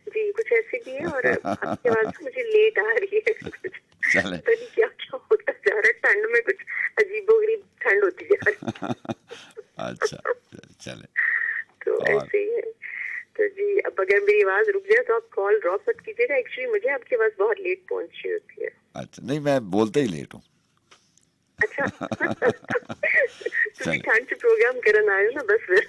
जी कुछ ऐसे भी है और आपकी आवाज मुझे लेट आ रही है, चले पता नहीं क्या क्या होता जा रहा है, ठंड में कुछ अजीबोगरीब ठंड होती जा रही है। अच्छा चले तो ऐसे ही है। तो जी अब अगर मेरी आवाज रुक जाए तो आप कॉल ड्रॉप मत कीजिएगा, एक्चुअली मुझे आपकी आवाज बहुत लेट पहुंची होती है। अच्छा नहीं, मैं बोलते ही लेट हूँ। अच्छा तुम ठंड से प्रोग्राम करन आए हो ना बस फिर।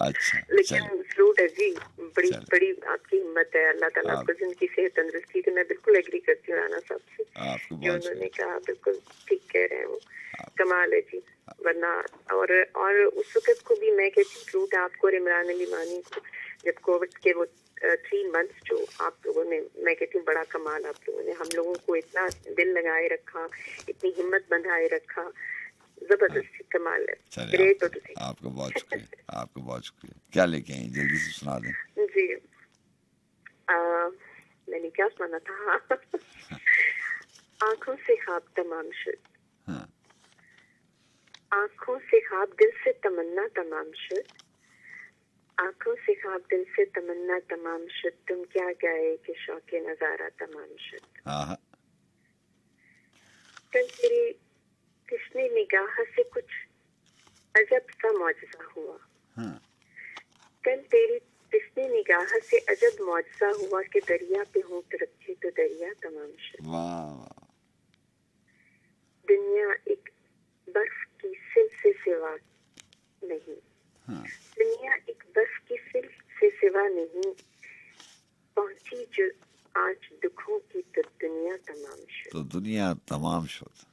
अच्छा लेकिन फ्रूट है जी, बड़ी बड़ी आपकी हिम्मत है, अल्लाह ताला आपको जिंदगी से तंदुरुस्ती दे। मैं बिल्कुल एग्री करती हूँ राना साहब से, जो उन्होंने कहा बिल्कुल ठीक कह रहे हैं वो, कमाल है जी। वरना और उस वक्त को भी मैं कहती हूँ फ्रूट आपको और इमरान अली मानी को, जब कोविड के वो 3 मंथ्स जो आप लोगों ने, मैं कहती हूँ बड़ा कमाल आप लोगों ने, हम लोगों को इतना दिल लगाए रखा, इतनी हिम्मत बंधाए रखा, जबरदस्त कमाल है। ग्रेट हो तुम। आपका बहुत शुक्रिया, आपका बहुत शुक्रिया। क्या लेके आई जल्दी से सुना दें। जी मैंने क्या सुना था आंखों से ख्वाब तमाम शुद, हाँ। आंखों से ख्वाब दिल से तमन्ना तमाम शुद, आंखों से ख्वाब दिल से तमन्ना तमाम शुद, तुम क्या गाए कि शौके नजारा तमाम शुद। कल तेरी कृष्ण निगाह से कुछ अजब सा मौजज़ा हुआ, हाँ। कल तेरी कृष्ण निगाह से अजब मौजज़ा हुआ कि दरिया पे होंठ रखे तो दरिया तमाम शुद। वाह। दुनिया एक बर्फ की सिल से सिवा नहीं, हाँ। दुनिया एक बर्फ की सिल से सिवा नहीं, पहुंची जो आज दुखों की तो दुनिया तमाम शुद। तो दुनिया तमाम शुद,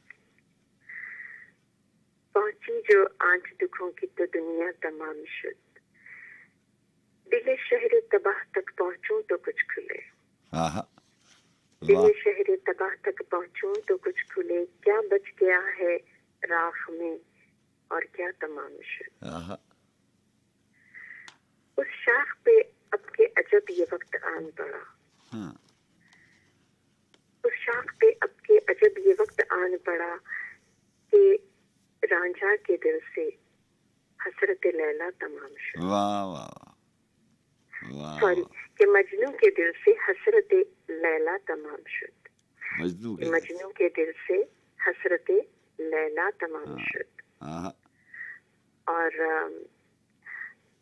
पहुंची जो आज दुखों की तो दुनिया तमाम शुद, दिले शहर तबाह तक पहुंचूं तो कुछ खुले, दिले शहर तबाह तक पहुंचूं तो कुछ खुले, क्या बच गया है राख में और क्या तमाम शुद। उस शाख पे अब के अजब ये वक्त आन पड़ा, हाँ। उस शाख पे अब के अजब ये वक्त आन पड़ा कि रांझा के दिल से हसरत लैला तमाम शुद। वाह वाह वाह। सॉरी कि मजनू के दिल से हसरत लैला तमाम शुद, मजनू के दिल से हसरत लैला तमाम शुद। और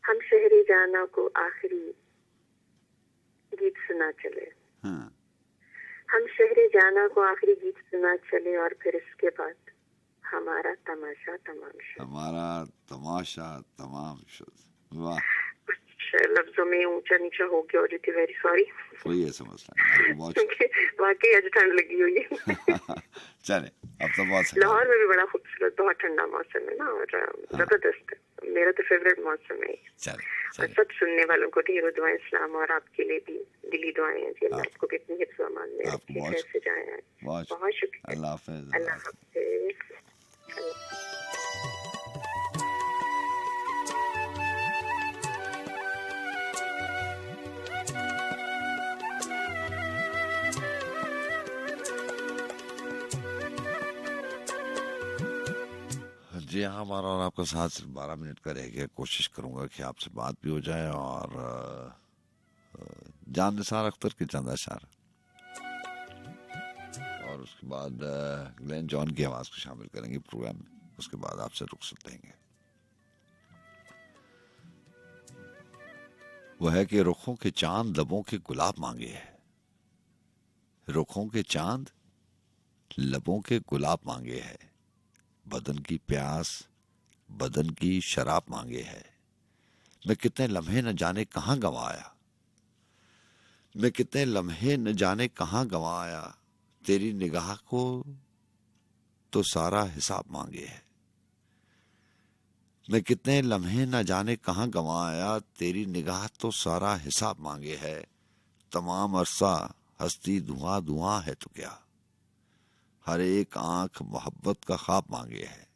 हम शहरे जाना को आखिरी गीत सुना चले, हाँ। हम शहरे जाना को आखिरी गीत सुना चले और फिर इसके बाद हमारा तमाशा तमाम शुद, हमारा तमाशा तमाम शुद। वाह। कुछ लफ्जों में ऊंचा नीचा हो गया और वेरी सॉरी, कोई ऐसा मसला नहीं, क्योंकि वाकई आज ठंड लगी हुई है। चले अब तो बहुत लाहौर में भी बड़ा खूबसूरत बहुत ठंडा मौसम है ना, और जबरदस्त है, मेरा तो फेवरेट मौसम है। और सब सुनने वालों को ढेरों दुआएं इस्लाम और आपके लिए भी दिली दुआएं हैं जी, अल्लाह आपको कितनी हिफ्ज़ व अमान में रखे, कैसे जाए। बहुत शुक्रिया, अल्लाह हाफ़िज़। अल्लाह हाफ़िज़। जी हाँ, हमारा और आपका साथ सिर्फ 12 मिनट का रह गया। कोशिश करूंगा कि आपसे बात भी हो जाए और जान निसार अख्तर की चंद अशार और उसके बाद ग्लेन जॉन की आवाज को शामिल करेंगे प्रोग्राम में। उसके बाद आपसे रुखसत लेंगे। वो है कि रुखों के चांद लबों के गुलाब मांगे है, रुखों के चांद लबों के गुलाब मांगे है, बदन की प्यास बदन की शराब मांगे है। मैं कितने लम्हे न जाने कहां गंवाया, मैं कितने लम्हे न जाने कहां गंवाया, तेरी निगाह को तो सारा हिसाब मांगे है। मैं कितने लम्हे न जाने कहां गंवाया, तेरी निगाह तो सारा हिसाब मांगे है। तमाम अरसा हस्ती धुआं धुआं है तो क्या, हर एक आंख मोहब्बत का ख्वाब मांगे है।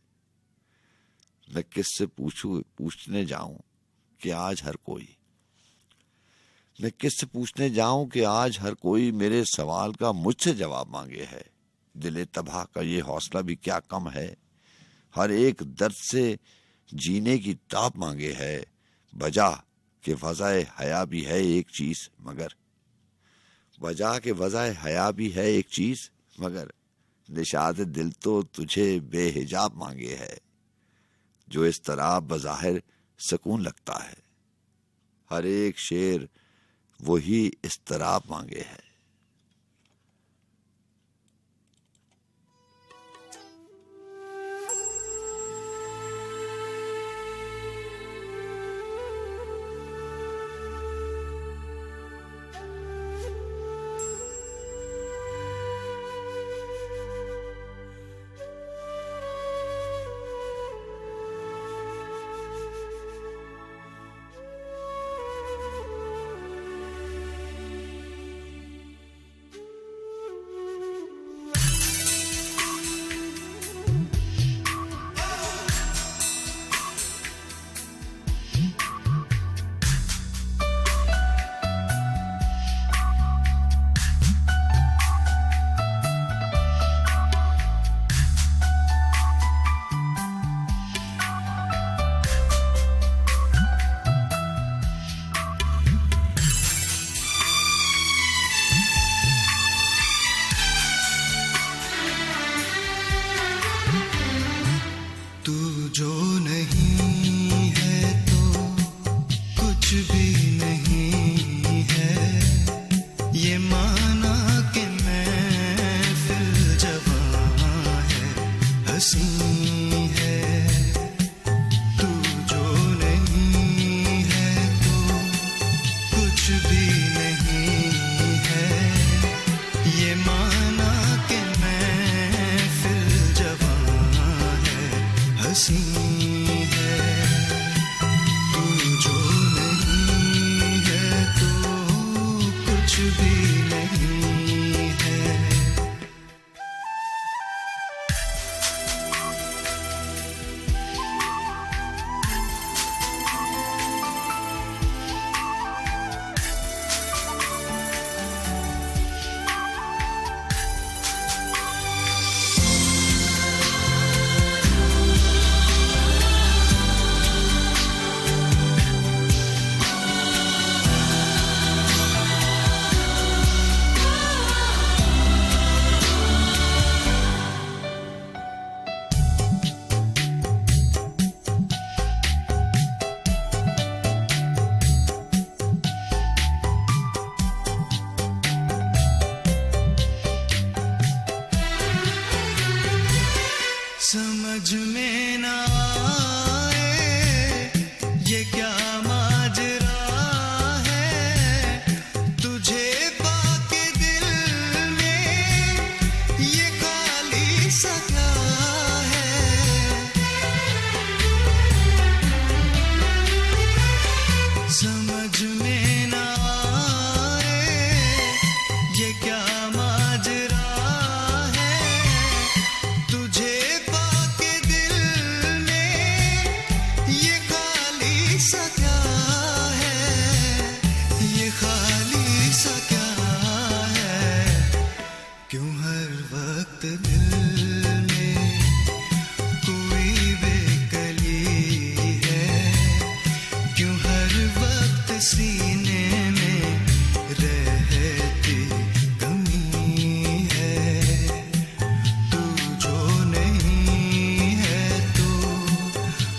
मैं किससे पूछने जाऊं कि आज हर कोई मैं किससे पूछने जाऊं कि आज हर कोई मेरे सवाल का मुझसे जवाब मांगे है। दिले तबाह का ये हौसला भी क्या कम है, हर एक दर्द से जीने की ताप मांगे है। वजह के वज़ाए हया भी है एक चीज, मगर वजह के वज़ाए हया भी है एक चीज, मगर निशात दिल तो तुझे बेहिजाब मांगे है। जो इस तरह बज़ाहिर सुकून लगता है, हर एक शेर वही इस तरह मांगे है। समझ में ना आए ये क्या माजरा है, तुझे पाके दिल में ये खाली सा क्या है। समझ में ना आए ये क्या माजरा है, तुझे क्यों हर वक्त दिल में कोई बेकली है, क्यों हर वक्त सीने में रहती कमी है। तू जो नहीं है तो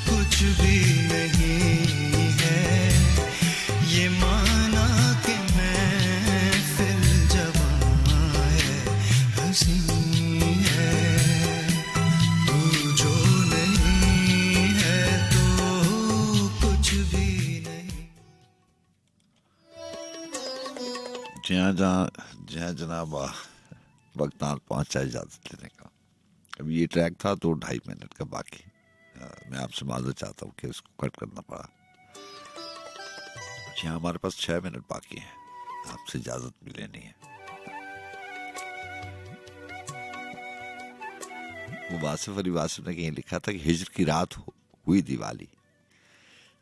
कुछ भी नहीं है, ये माना कि मैं फिर जवां है, हंसी है। तू जो नहीं है तो कुछ भी नहीं। जहाँ जनाब वक्त नाल पहुंचा इजाजत लेने का। अब ये ट्रैक था तो 2.5 मिनट का बाकी। मैं आपसे माजूर चाहता हूँ कि इसको कट करना पड़ा। यहाँ हमारे पास 6 मिनट बाकी है, आपसे इजाजत भी लेनी है। वो वासिफ अली वासिफ ने कहीं लिखा था कि हिजर की रात हुई दिवाली,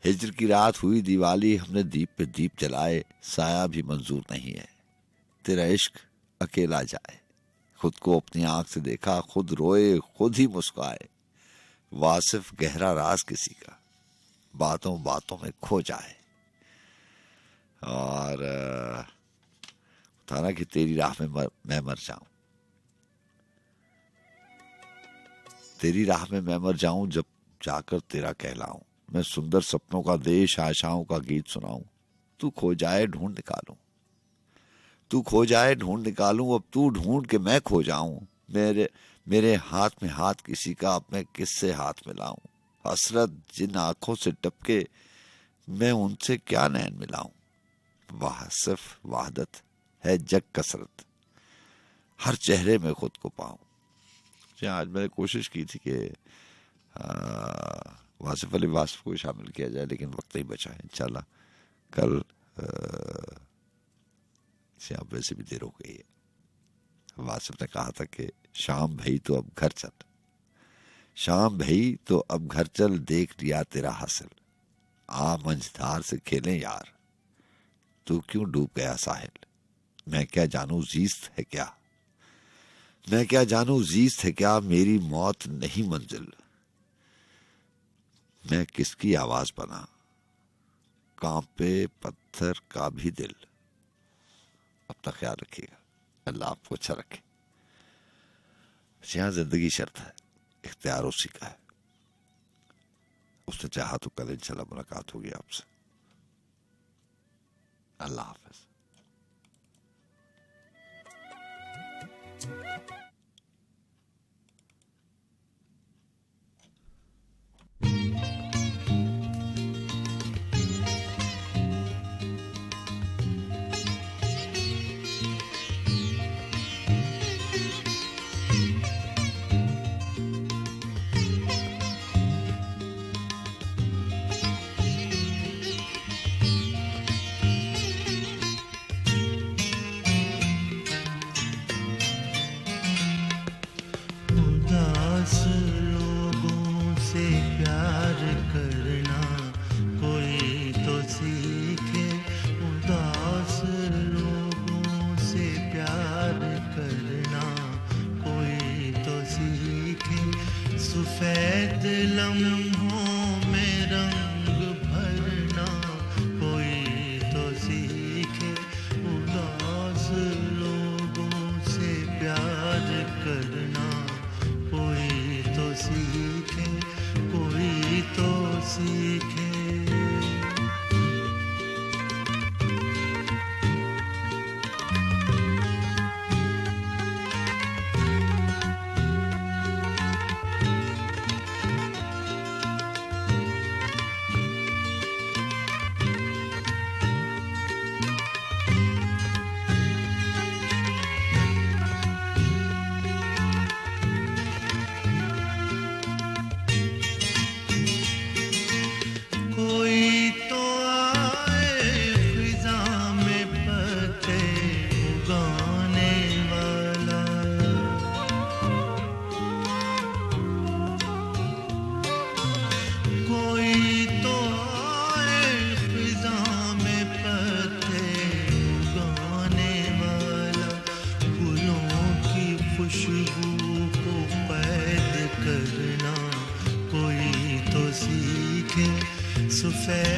हिज्र की रात हुई दिवाली, हमने दीप पे दीप जलाए, साया भी मंजूर नहीं है तेरा इश्क अकेला जाए। खुद को अपनी आंख से देखा, खुद रोए खुद ही मुस्काए, वासिफ गहरा राज किसी का बातों बातों में खो जाए। और था ना कि तेरी राह में मैं मर जाऊं, तेरी राह में मैं मर जाऊं, जब जाकर तेरा कहलाऊं, मैं सुंदर सपनों का देश आशाओं का गीत सुनाऊं, तू खो जाए ढूंढ निकालूं, तू खो जाए ढूंढ निकालूं, अब तू ढूंढ के मैं खो जाऊं, मेरे हाथ में हाथ किसी का, अब मैं किससे हाथ मिलाऊं, हसरत जिन आंखों से टपके, मैं उनसे क्या नैन मिलाऊं, वासिफ वहदत है जग कसरत, हर चेहरे में खुद को पाऊं। आज मैंने कोशिश की थी कि वासिफ अली वासिफ को शामिल किया जाए, लेकिन वक्त नहीं बचा है। इंशाल्लाह कल से अब वैसे भी देर हो गई है। वासिफ ने कहा था कि शाम भई तो अब घर चल, शाम भई तो अब घर चल, देख लिया तेरा हासिल, आ मंझधार से खेलें यार, तू क्यों डूब गया साहिल, मैं क्या जानूं जीस्त है क्या, मैं क्या जानूं जीस्त है क्या, मेरी मौत नहीं मंजिल, मैं किसकी आवाज बना, कांपे पत्थर का भी दिल। अपना ख्याल रखिएगा, अल्लाह आपको अच्छा रखे। यहाँ जिंदगी शर्त है, इख्तियार उसी का है, उसने चाहा तो कल इंशाल्लाह मुलाकात होगी आपसे। अल्लाह हाफिज। सफेद